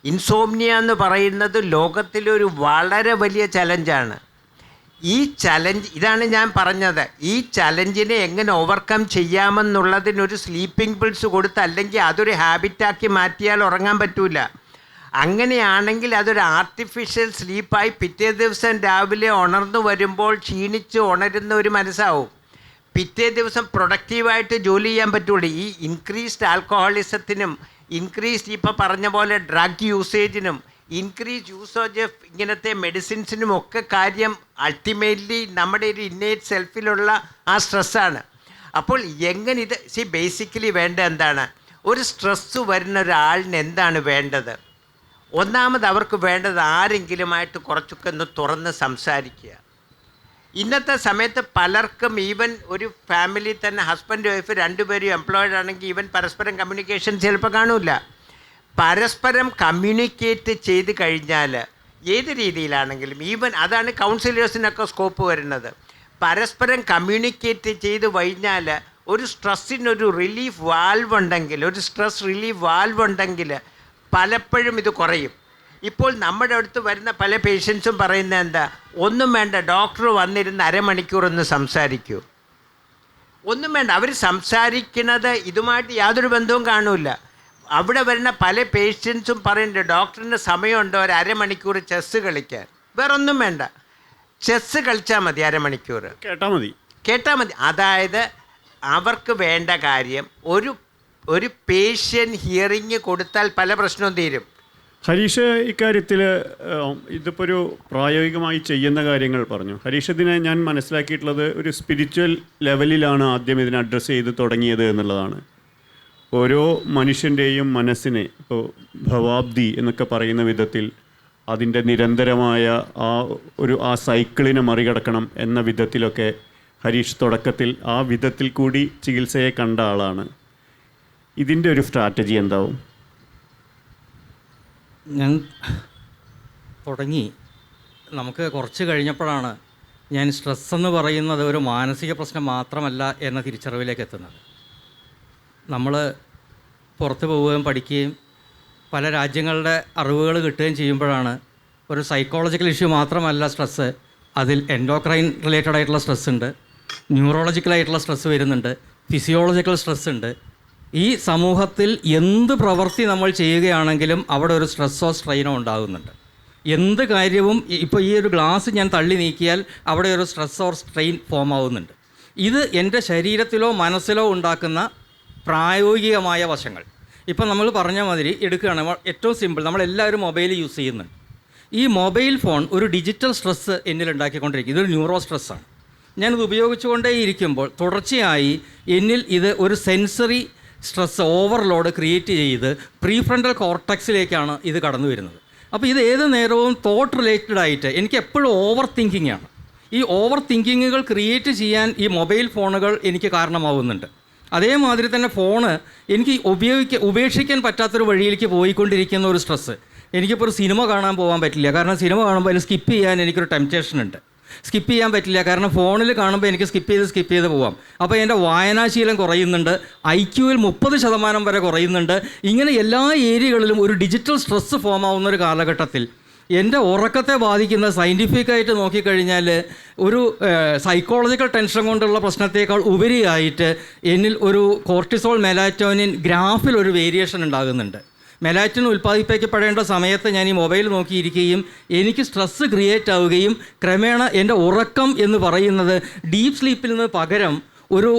Speaker 2: ഇൻസോംനിയ എന്ന് പറയുന്നത് ലോകത്തിലെ ഒരു വളരെ വലിയ ചലഞ്ചാണ്. ഈ ചലഞ്ച്, ഇതാണ് ഞാൻ പറഞ്ഞത്, ഈ ചലഞ്ചിനെ എങ്ങനെ ഓവർകം ചെയ്യാമെന്നുള്ളതിനൊരു സ്ലീപ്പിംഗ് പിൽസ് കൊടുത്ത്, അല്ലെങ്കിൽ അതൊരു ഹാബിറ്റാക്കി മാറ്റിയാൽ ഉറങ്ങാൻ പറ്റൂല. അങ്ങനെയാണെങ്കിൽ അതൊരു ആർട്ടിഫിഷ്യൽ സ്ലീപ്പായി പിറ്റേ ദിവസം രാവിലെ ഉണർന്നു വരുമ്പോൾ ക്ഷീണിച്ച് ഉണരുന്ന ഒരു മനസ്സാവും. പിറ്റേ ദിവസം പ്രൊഡക്റ്റീവായിട്ട് ജോലി ചെയ്യാൻ പറ്റുള്ളൂ. ഈ ഇൻക്രീസ്ഡ് ആൽക്കഹോളിസത്തിനും ഇൻക്രീസ്ഡ് ഇപ്പോൾ പറഞ്ഞ പോലെ ഡ്രഗ് യൂസേജിനും ഇൻക്രീസ് യൂസേജ് ഓഫ് ഇങ്ങനത്തെ മെഡിസിൻസിനും ഒക്കെ കാര്യം അൾട്ടിമേറ്റ്ലി നമ്മുടെ ഒരു ഇന്നേറ്റ് സെൽഫിലുള്ള ആ സ്ട്രെസ്സാണ്. അപ്പോൾ എങ്ങനെ ഇത് ബേസിക്കലി വേണ്ട എന്താണ്? ഒരു സ്ട്രെസ്സ് വരുന്ന ഒരാളിന് എന്താണ് വേണ്ടത്? ഒന്നാമത് അവർക്ക് വേണ്ടത് ആരെങ്കിലുമായിട്ട് കുറച്ചൊക്കെ ഒന്ന് തുറന്ന് സംസാരിക്കുക. ഇന്നത്തെ സമയത്ത് പലർക്കും, ഈവൻ ഒരു ഫാമിലി തന്നെ ഹസ്ബൻഡ് വൈഫ് രണ്ടുപേരും എംപ്ലോയിഡ് ആണെങ്കിൽ ഈവൻ പരസ്പരം കമ്മ്യൂണിക്കേഷൻ ചിലപ്പോൾ കാണില്ല. പരസ്പരം കമ്മ്യൂണിക്കേറ്റ് ചെയ്ത് കഴിഞ്ഞാൽ ഏത് രീതിയിലാണെങ്കിലും, ഈവൻ അതാണ് കൗൺസിലേഴ്സിനൊക്കെ സ്കോപ്പ് വരുന്നത്. പരസ്പരം കമ്മ്യൂണിക്കേറ്റ് ചെയ്ത് കഴിഞ്ഞാൽ ഒരു സ്ട്രെസ്സിനൊരു റിലീഫ് വാൽവ് ഉണ്ടെങ്കിൽ പലപ്പോഴും ഇത് കുറയും. ഇപ്പോൾ നമ്മുടെ അടുത്ത് വരുന്ന പല പേഷ്യൻസും പറയുന്നത് എന്താ? ഒന്നും വേണ്ട, ഡോക്ടർ വന്നിരുന്ന് അരമണിക്കൂറൊന്ന് സംസാരിക്കൂ. ഒന്നും വേണ്ട, അവർ സംസാരിക്കുന്നത് ഇതുമായിട്ട് യാതൊരു ബന്ധവും കാണില്ല. അവിടെ വരുന്ന പല പേഷ്യൻസും പറയുന്നുണ്ട്, ഡോക്ടറിന് സമയമുണ്ടോ ഒരു അരമണിക്കൂർ ചെസ്സ് കളിക്കാൻ? വേറൊന്നും വേണ്ട, ചെസ്സ് കളിച്ചാൽ മതി, അരമണിക്കൂർ കേട്ടാൽ മതി. അതായത് അവർക്ക് വേണ്ട കാര്യം ഒരു പേഷ്യൻ്റ് ഹിയറിങ് കൊടുത്താൽ പല പ്രശ്നവും തീരും.
Speaker 1: ഹരീഷ് ഇക്കാര്യത്തിൽ ഇതിപ്പോൾ ഒരു പ്രായോഗികമായി ചെയ്യുന്ന കാര്യങ്ങൾ പറഞ്ഞു. ഹരീഷ്, ഇതിനെ ഞാൻ മനസ്സിലാക്കിയിട്ടുള്ളത് ഒരു സ്പിരിച്വൽ ലെവലിലാണ് ആദ്യം ഇതിനെ അഡ്രസ്സ് ചെയ്ത് തുടങ്ങിയത് എന്നുള്ളതാണ്. ഓരോ മനുഷ്യൻ്റെയും മനസ്സിനെ ഇപ്പോൾ ഭവാബ്ദി എന്നൊക്കെ പറയുന്ന വിധത്തിൽ അതിൻ്റെ നിരന്തരമായ ആ സൈക്കിളിനെ മറികടക്കണം എന്ന വിധത്തിലൊക്കെ ഹരീഷ് തുടക്കത്തിൽ ആ വിധത്തിൽ കൂടി ചികിത്സയെ കണ്ട ആളാണ്. ഇതിൻ്റെ ഒരു സ്ട്രാറ്റജി എന്താവും?
Speaker 3: ഞാൻ തുടങ്ങി നമുക്ക് കുറച്ച് കഴിഞ്ഞപ്പോഴാണ് ഞാൻ സ്ട്രെസ് എന്ന് പറയുന്നത് ഒരു മാനസിക പ്രശ്നം മാത്രമല്ല എന്ന തിരിച്ചറിവിലേക്ക് എത്തുന്നത്. നമ്മൾ പുറത്ത് പോവുകയും പഠിക്കുകയും പല രാജ്യങ്ങളുടെ അറിവുകൾ കിട്ടുകയും ചെയ്യുമ്പോഴാണ് ഒരു സൈക്കോളജിക്കൽ ഇഷ്യൂ മാത്രമല്ല സ്ട്രെസ്സ്, അതിൽ എൻഡോക്രൈൻ റിലേറ്റഡ് ആയിട്ടുള്ള സ്ട്രെസ് ഉണ്ട്, ന്യൂറോളജിക്കലായിട്ടുള്ള സ്ട്രെസ് വരുന്നുണ്ട്, ഫിസിയോളജിക്കൽ സ്ട്രെസ് ഉണ്ട്. ഈ സമൂഹത്തിൽ എന്ത് പ്രവൃത്തി നമ്മൾ ചെയ്യുകയാണെങ്കിലും അവിടെ ഒരു സ്ട്രെസ്സോ സ്ട്രെയിനോ ഉണ്ടാകുന്നുണ്ട്. എന്ത് കാര്യവും ഇപ്പോൾ ഈ ഒരു ഗ്ലാസ് ഞാൻ തള്ളി നീക്കിയാൽ അവിടെ ഒരു സ്ട്രെസ് ഓർ സ്ട്രെയിൻ ഫോം ആവുന്നുണ്ട്. ഇത് എൻ്റെ ശരീരത്തിലോ മനസ്സിലോ ഉണ്ടാക്കുന്ന പ്രായോഗികമായ വശങ്ങൾ. ഇപ്പം നമ്മൾ പറഞ്ഞ മാതിരി എടുക്കുകയാണ്, ഏറ്റവും സിമ്പിൾ, നമ്മളെല്ലാവരും മൊബൈൽ യൂസ് ചെയ്യുന്നുണ്ട്. ഈ മൊബൈൽ ഫോൺ ഒരു ഡിജിറ്റൽ സ്ട്രെസ്സ് എന്നിൽ ഉണ്ടാക്കിക്കൊണ്ടിരിക്കും. ഇതൊരു ന്യൂറോ സ്ട്രെസ്സാണ്. ഞാനിത് ഉപയോഗിച്ചുകൊണ്ടേയിരിക്കുമ്പോൾ തുടർച്ചയായി എന്നിൽ ഇത് ഒരു സെൻസറി സ്ട്രെസ് ഓവർലോഡ് ക്രിയേറ്റ് ചെയ്ത് പ്രീഫ്രണ്ടൽ കോർട്ടക്സിലേക്കാണ് ഇത് കടന്നു വരുന്നത്. അപ്പോൾ ഇത് ഏത് നേരവും തോട്ട് റിലേറ്റഡ് ആയിട്ട് എനിക്ക് എപ്പോഴും ഓവർ തിങ്കിങ് ആണ്. ഈ ഓവർ തിങ്കിങ്ങുകൾ ക്രിയേറ്റ് ചെയ്യാൻ ഈ മൊബൈൽ ഫോണുകൾ എനിക്ക് കാരണമാവുന്നുണ്ട്. അതേമാതിരി തന്നെ ഫോണ് എനിക്ക് ഉപേക്ഷിക്കാൻ പറ്റാത്തൊരു വഴിയിലേക്ക് പോയിക്കൊണ്ടിരിക്കുന്ന ഒരു സ്ട്രെസ്സ്. എനിക്കിപ്പോൾ ഒരു സിനിമ കാണാൻ പോകാൻ പറ്റില്ല, കാരണം സിനിമ കാണുമ്പോൾ അതിൽ സ്കിപ്പ് ചെയ്യാൻ എനിക്കൊരു ടെംപ്റ്റേഷൻ ഉണ്ട്. സ്കിപ്പ് ചെയ്യാൻ പറ്റില്ല, കാരണം ഫോണിൽ കാണുമ്പോൾ എനിക്ക് സ്കിപ്പ് ചെയ്ത് പോവാം. അപ്പോൾ എൻ്റെ വായനാശീലം കുറയുന്നുണ്ട്, IQയിൽ 30% വരെ കുറയുന്നുണ്ട്. ഇങ്ങനെ എല്ലാ ഏരിയകളിലും ഒരു ഡിജിറ്റൽ സ്ട്രെസ്സ് ഫോം ആവുന്ന ഒരു കാലഘട്ടത്തിൽ എൻ്റെ ഉറക്കത്തെ ബാധിക്കുന്ന സയൻറ്റിഫിക്കായിട്ട് നോക്കിക്കഴിഞ്ഞാൽ ഒരു സൈക്കോളജിക്കൽ ടെൻഷൻ കൊണ്ടുള്ള പ്രശ്നത്തേക്കാൾ ഉപരിയായിട്ട് എന്നിൽ ഒരു കോർട്ടിസോൾ മെലാറ്റോനിൻ ഗ്രാഫിൽ ഒരു വേരിയേഷൻ ഉണ്ടാകുന്നുണ്ട്. മെലാറ്റോനിൻ ഉൽപ്പാദിപ്പിക്കപ്പെടേണ്ട സമയത്ത് ഞാൻ ഈ മൊബൈൽ നോക്കിയിരിക്കുകയും എനിക്ക് സ്ട്രെസ്സ് ക്രിയേറ്റ് ആവുകയും ക്രമേണ എൻ്റെ ഉറക്കം എന്ന് പറയുന്നത് ഡീപ്പ് സ്ലീപ്പിൽ നിന്ന് പകരം ഒരു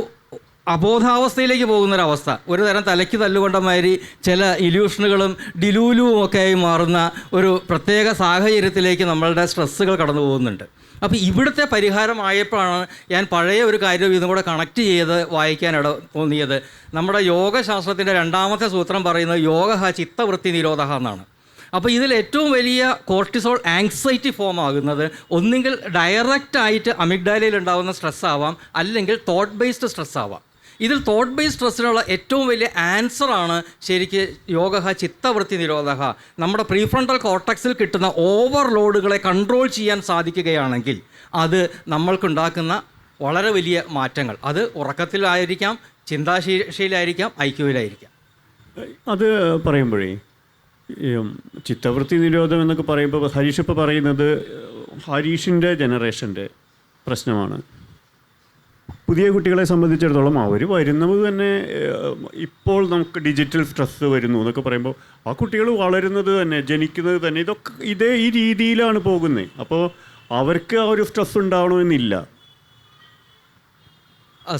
Speaker 3: അബോധാവസ്ഥയിലേക്ക് പോകുന്നൊരവസ്ഥ, ഒരു തരം തലയ്ക്ക് തല്ലുകൊണ്ട മാതിരി ചില ഇല്യൂഷനുകളും ഡിലൂലുവും ഒക്കെ ആയി മാറുന്ന ഒരു പ്രത്യേക സാഹചര്യത്തിലേക്ക് നമ്മളുടെ സ്ട്രെസ്സുകൾ കടന്നു പോകുന്നുണ്ട്. അപ്പോൾ ഇവിടുത്തെ പരിഹാരമായപ്പോഴാണ് ഞാൻ പഴയ ഒരു കാര്യം ഇതും കൂടെ കണക്ട് ചെയ്ത് വായിക്കാനിട തോന്നിയത്. നമ്മുടെ യോഗശാസ്ത്രത്തിൻ്റെ 2ാമത്തെ സൂത്രം പറയുന്നത് യോഗ ചിത്തവൃത്തി നിരോധ എന്നാണ്. അപ്പോൾ ഇതിൽ ഏറ്റവും വലിയ കോർട്ടിസോൾ ആങ്സൈറ്റി ഫോം ആകുന്നത് ഒന്നുകിൽ ഡയറക്റ്റായിട്ട് അമിഗ്ഡാലയിൽ ഉണ്ടാകുന്ന സ്ട്രെസ് ആവാം, അല്ലെങ്കിൽ തോട്ട് ബേസ്ഡ് സ്ട്രെസ് ആവാം. ഇതിൽ തോട്ട് ബേസ്ഡ് സ്ട്രെസ്സിനുള്ള ഏറ്റവും വലിയ ആൻസറാണ് ശരിക്ക് യോഗ ചിത്തവൃത്തി നിരോധ. നമ്മുടെ പ്രീഫ്രണ്ടൽ കോർട്ടക്സിൽ കിട്ടുന്ന ഓവർലോഡുകളെ കൺട്രോൾ ചെയ്യാൻ സാധിക്കുകയാണെങ്കിൽ അത് നമ്മൾക്കുണ്ടാക്കുന്ന വളരെ വലിയ മാറ്റങ്ങൾ, അത് ഉറക്കത്തിലായിരിക്കാം, ചിന്താശേഷിയിലായിരിക്കാം, IQയിലായിരിക്കാം.
Speaker 1: അത് പറയുമ്പോഴേ ചിത്തവൃത്തി നിരോധം എന്നൊക്കെ പറയുമ്പോൾ ഹരീഷ് ഇപ്പോൾ പറയുന്നത് ഹരീഷിൻ്റെ ജനറേഷൻ്റെ പ്രശ്നമാണ്. പുതിയ കുട്ടികളെ സംബന്ധിച്ചിടത്തോളം അവർ വരുന്നത് തന്നെ ഇപ്പോൾ നമുക്ക് ഡിജിറ്റൽ സ്ട്രെസ്സ് വരുന്നു എന്നൊക്കെ പറയുമ്പോൾ ആ കുട്ടികൾ വളരുന്നത് തന്നെ, ജനിക്കുന്നത് തന്നെ ഇതേ ഈ രീതിയിലാണ് പോകുന്നത്. അപ്പോൾ അവർക്ക് ആ ഒരു സ്ട്രെസ് ഉണ്ടാവണമെന്നില്ല.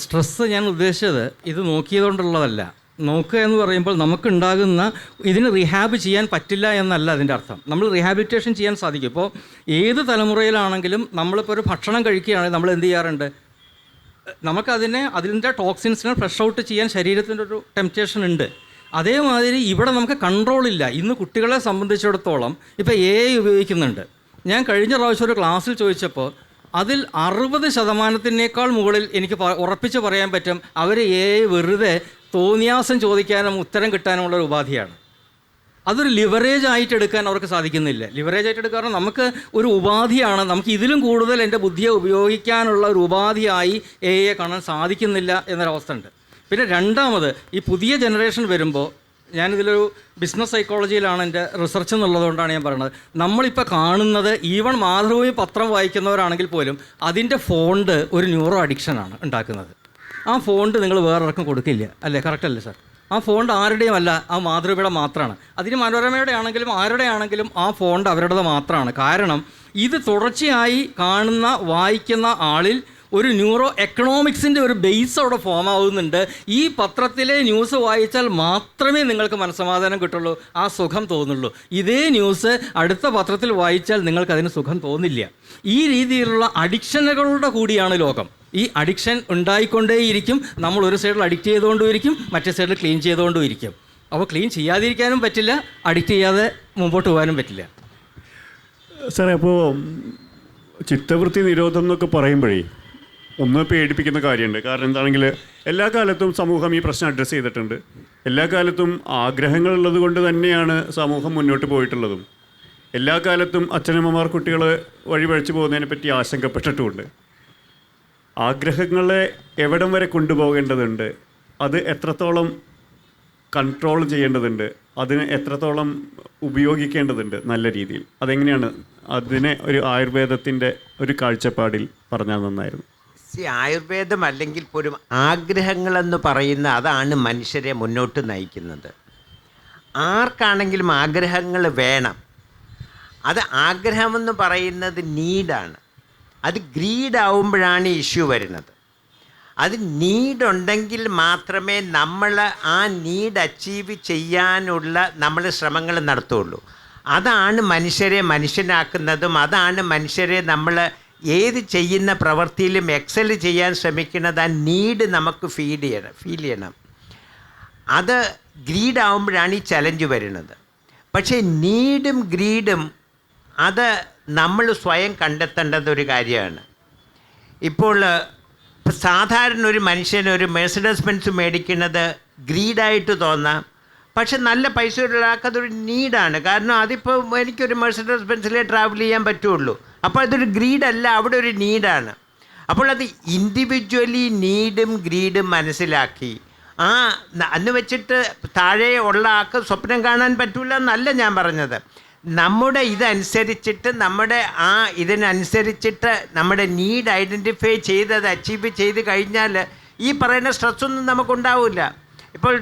Speaker 3: സ്ട്രെസ്സ് ഞാൻ ഉദ്ദേശിച്ചത് ഇത് നോക്കിയതുകൊണ്ടുള്ളതല്ല. നോക്കുക എന്ന് പറയുമ്പോൾ നമുക്കുണ്ടാകുന്ന ഇതിന് റിഹാബ് ചെയ്യാൻ പറ്റില്ല എന്നല്ല അതിൻ്റെ അർത്ഥം. നമ്മൾ റീഹാബിലിറ്റേഷൻ ചെയ്യാൻ സാധിക്കും. ഇപ്പോൾ ഏത് തലമുറയിലാണെങ്കിലും നമ്മളിപ്പോൾ ഒരു ഭക്ഷണം കഴിക്കുകയാണെങ്കിൽ നമ്മൾ എന്ത് ചെയ്യാറുണ്ട്? അതിൻ്റെ ടോക്സിൻസിനെ ഫ്ലഷ് ഔട്ട് ചെയ്യാൻ ശരീരത്തിൻ്റെ ഒരു ടെംപ്റ്റേഷൻ ഉണ്ട്. അതേമാതിരി ഇവിടെ നമുക്ക് കൺട്രോളില്ല. ഇന്ന് കുട്ടികളെ സംബന്ധിച്ചിടത്തോളം ഇപ്പോൾ AI ഉപയോഗിക്കുന്നുണ്ട്. ഞാൻ കഴിഞ്ഞ പ്രാവശ്യം ഒരു ക്ലാസ്സിൽ ചോദിച്ചപ്പോൾ അതിൽ 60% മുകളിൽ എനിക്ക് ഉറപ്പിച്ച് പറയാൻ പറ്റും അവർ AI വെറുതെ തോന്നിയാസം ചോദിക്കാനും ഉത്തരം കിട്ടാനുമുള്ള ഒരു ഉപാധിയാണ്. അതൊരു ലിവറേജ് ആയിട്ട് എടുക്കാൻ അവർക്ക് സാധിക്കുന്നില്ല. ലിവറേജ് ആയിട്ട് എടുക്കാൻ നമുക്ക് ഒരു ഉപാധിയാണ്, നമുക്ക് ഇതിലും കൂടുതൽ എൻ്റെ ബുദ്ധിയെ ഉപയോഗിക്കാനുള്ള ഒരു ഉപാധിയായി AI കാണാൻ സാധിക്കുന്നില്ല എന്നൊരവസ്ഥ ഉണ്ട്. പിന്നെ രണ്ടാമത് ഈ പുതിയ ജനറേഷൻ വരുമ്പോൾ ഞാനിതിലൊരു ബിസിനസ് സൈക്കോളജിയിലാണ് എൻ്റെ റിസർച്ച് എന്നുള്ളതുകൊണ്ടാണ് ഞാൻ പറയുന്നത്. നമ്മളിപ്പോൾ കാണുന്നത് ഈവൺ മാതൃഭൂമി പത്രം വായിക്കുന്നവരാണെങ്കിൽ പോലും അതിൻ്റെ ഫോണ്ട് ഒരു ന്യൂറോ അഡിക്ഷനാണ് ഉണ്ടാക്കുന്നത്. ആ ഫോണ്ട് നിങ്ങൾ വേറൊരാൾക്കും കൊടുക്കില്ല, അല്ലേ? കറക്റ്റ് അല്ലേ സാർ? ആ ഫോണ്ട് ആരുടെയും അല്ല, ആ മാതൃഭൂമിയുടെ മാത്രമാണ്. അതിന് മനോരമയുടെ ആണെങ്കിലും ആരുടെ ആണെങ്കിലും ആ ഫോണ്ട് അവരുടേത് മാത്രമാണ്. കാരണം ഇത് തുടർച്ചയായി കാണുന്ന വായിക്കുന്ന ആളിൽ ഒരു ന്യൂറോ എക്കണോമിക്സിൻ്റെ ഒരു ബേസ് അവിടെ ഫോം ആവുന്നുണ്ട്. ഈ പത്രത്തിലെ ന്യൂസ് വായിച്ചാൽ മാത്രമേ നിങ്ങൾക്ക് മനസ്സമാധാനം കിട്ടുള്ളൂ, ആ സുഖം തോന്നുള്ളൂ. ഇതേ ന്യൂസ് അടുത്ത പത്രത്തിൽ വായിച്ചാൽ നിങ്ങൾക്കതിന് സുഖം തോന്നില്ല. ഈ രീതിയിലുള്ള അഡിക്ഷനുകളുടെ കൂടിയാണ് ലോകം. ഈ അഡിക്ഷൻ ഉണ്ടായിക്കൊണ്ടേയിരിക്കും. നമ്മൾ ഒരു സൈഡിൽ അഡിക്റ്റ് ചെയ്തുകൊണ്ടിരിക്കും, മറ്റേ സൈഡിൽ ക്ലീൻ ചെയ്തുകൊണ്ടിരിക്കും. അപ്പോൾ ക്ലീൻ ചെയ്യാതിരിക്കാനും പറ്റില്ല, അഡിക്റ്റ് ചെയ്യാതെ മുമ്പോട്ട് പോകാനും പറ്റില്ല.
Speaker 1: സാറേ, അപ്പോൾ ചിത്തവൃത്തി നിരോധം എന്നൊക്കെ പറയുമ്പോഴേ ഒന്ന് പേടിപ്പിക്കുന്ന കാര്യമുണ്ട്. കാരണം എന്താണെങ്കിൽ എല്ലാ കാലത്തും സമൂഹം ഈ പ്രശ്നം അഡ്രസ്സ് ചെയ്തിട്ടുണ്ട്. എല്ലാ കാലത്തും ആഗ്രഹങ്ങളുള്ളത് കൊണ്ട് തന്നെയാണ് സമൂഹം മുന്നോട്ട് പോയിട്ടുള്ളതും. എല്ലാ കാലത്തും അച്ഛനമ്മമാർ കുട്ടികൾ വഴിപഴിച്ചു പോകുന്നതിനെ പറ്റി ആശങ്കപ്പെട്ടിട്ടുമുണ്ട്. ആഗ്രഹങ്ങളെ എവിടം വരെ കൊണ്ടുപോകേണ്ടതുണ്ട്, അത് എത്രത്തോളം കൺട്രോൾ ചെയ്യേണ്ടതുണ്ട്, അതിനെ എത്രത്തോളം ഉപയോഗിക്കേണ്ടതുണ്ട് നല്ല രീതിയിൽ, അതെങ്ങനെയാണ് അതിനെ ഒരു ആയുർവേദത്തിൻ്റെ ഒരു കാഴ്ചപ്പാടിൽ പറഞ്ഞാൽ നന്നായിരുന്നു.
Speaker 2: ആയുർവേദം അല്ലെങ്കിൽ പോലും ആഗ്രഹങ്ങളെന്ന് പറയുന്ന അതാണ് മനുഷ്യരെ മുന്നോട്ട് നയിക്കുന്നത്. ആർക്കാണെങ്കിലും ആഗ്രഹങ്ങൾ വേണം. അത് ആഗ്രഹമെന്ന് പറയുന്നത് നീഡാണ്. അത് ഗ്രീഡാവുമ്പോഴാണ് ഇഷ്യൂ വരുന്നത്. അത് നീഡുണ്ടെങ്കിൽ മാത്രമേ നമ്മൾ ആ നീഡ് അച്ചീവ് ചെയ്യാനുള്ള നമ്മൾ ശ്രമങ്ങൾ നടത്തുള്ളൂ. അതാണ് മനുഷ്യരെ മനുഷ്യനാക്കുന്നതും അതാണ് മനുഷ്യരെ നമ്മൾ ഏത് ചെയ്യുന്ന പ്രവൃത്തിയിലും എക്സൽ ചെയ്യാൻ ശ്രമിക്കുന്നത്. ആ നീഡ് നമുക്ക് ഫീൽ ചെയ്യണം. അത് ഗ്രീഡാവുമ്പോഴാണ് ഈ ചലഞ്ച് വരുന്നത്. പക്ഷേ നീഡും ഗ്രീഡും അത് നമ്മൾ സ്വയം കണ്ടെത്തേണ്ടത് ഒരു കാര്യമാണ്. ഇപ്പോൾ സാധാരണ ഒരു മനുഷ്യന് ഒരു മെഴ്സിഡസ് ബെൻസ് മേടിക്കുന്നത് ഗ്രീഡായിട്ട് തോന്നാം. പക്ഷെ നല്ല പൈസ ഉള്ളയാൾക്ക് അതൊരു നീഡാണ്. കാരണം അതിപ്പോൾ എനിക്കൊരു മെഴ്സിഡസ് ബെൻസിലേ ട്രാവൽ ചെയ്യാൻ പറ്റുള്ളൂ. അപ്പോൾ അതൊരു ഗ്രീഡല്ല, അവിടെ ഒരു നീഡാണ്. അപ്പോൾ അത് ഇൻഡിവിജ്വലി നീഡും ഗ്രീഡും മനസ്സിലാക്കി അന്ന് വെച്ചിട്ട് താഴെ ഉള്ള ആൾക്ക് സ്വപ്നം കാണാൻ പറ്റില്ല എന്നല്ല ഞാൻ പറഞ്ഞത്. നമ്മുടെ ഇതനുസരിച്ചിട്ട് നമ്മുടെ ഇതിനനുസരിച്ചിട്ട് നമ്മുടെ നീഡ് ഐഡൻറ്റിഫൈ ചെയ്ത് അത് അച്ചീവ് ചെയ്ത് കഴിഞ്ഞാൽ ഈ പറയുന്ന സ്ട്രെസ്സൊന്നും നമുക്കുണ്ടാവില്ല. ഇപ്പോൾ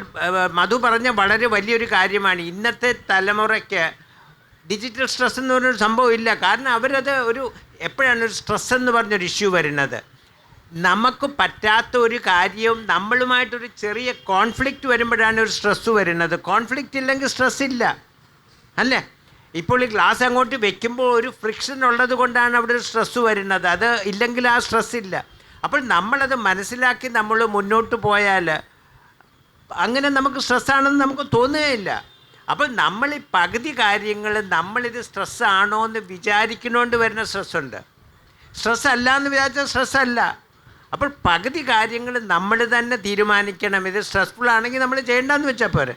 Speaker 2: മധു പറഞ്ഞ വളരെ വലിയൊരു കാര്യമാണ്. ഇന്നത്തെ തലമുറയ്ക്ക് ഡിജിറ്റൽ സ്ട്രെസ് എന്ന് പറഞ്ഞൊരു സംഭവം ഇല്ല. കാരണം അവരത് എപ്പോഴാണ് ഒരു സ്ട്രെസ് എന്ന് പറഞ്ഞൊരു ഇഷ്യൂ വരുന്നത്? നമുക്ക് പറ്റാത്ത ഒരു കാര്യവും നമ്മളുമായിട്ടൊരു ചെറിയ കോൺഫ്ലിക്റ്റ് വരുമ്പോഴാണ് ഒരു സ്ട്രെസ്സ് വരുന്നത്. കോൺഫ്ലിക്റ്റ് ഇല്ലെങ്കിൽ സ്ട്രെസ് ഇല്ല, അല്ലേ? ഇപ്പോൾ ഈ ഗ്ലാസ് അങ്ങോട്ട് വെക്കുമ്പോൾ ഒരു ഫ്രിക്ഷൻ ഉള്ളത് കൊണ്ടാണ് അവിടെ ഒരു സ്ട്രെസ്സ് വരുന്നത്. അത് ഇല്ലെങ്കിൽ ആ സ്ട്രെസ് ഇല്ല. അപ്പോൾ നമ്മളത് മനസ്സിലാക്കി നമ്മൾ മുന്നോട്ട് പോയാൽ അങ്ങനെ നമുക്ക് സ്ട്രെസ്സാണെന്ന് നമുക്ക് തോന്നുകയില്ല. അപ്പോൾ നമ്മൾ ഈ പകുതി കാര്യങ്ങൾ നമ്മളിത് സ്ട്രെസ്സാണോ എന്ന് വിചാരിക്കുന്നതുകൊണ്ട് വരുന്ന സ്ട്രെസ്സുണ്ട്. സ്ട്രെസ് അല്ല എന്ന് വിചാരിച്ചാൽ സ്ട്രെസ്സല്ല. അപ്പോൾ പകുതി കാര്യങ്ങൾ നമ്മൾ തന്നെ തീരുമാനിക്കണം. ഇത് സ്ട്രെസ്ഫുൾ ആണെങ്കിൽ നമ്മൾ ചെയ്യേണ്ടെന്ന് വെച്ചാൽ പോരെ.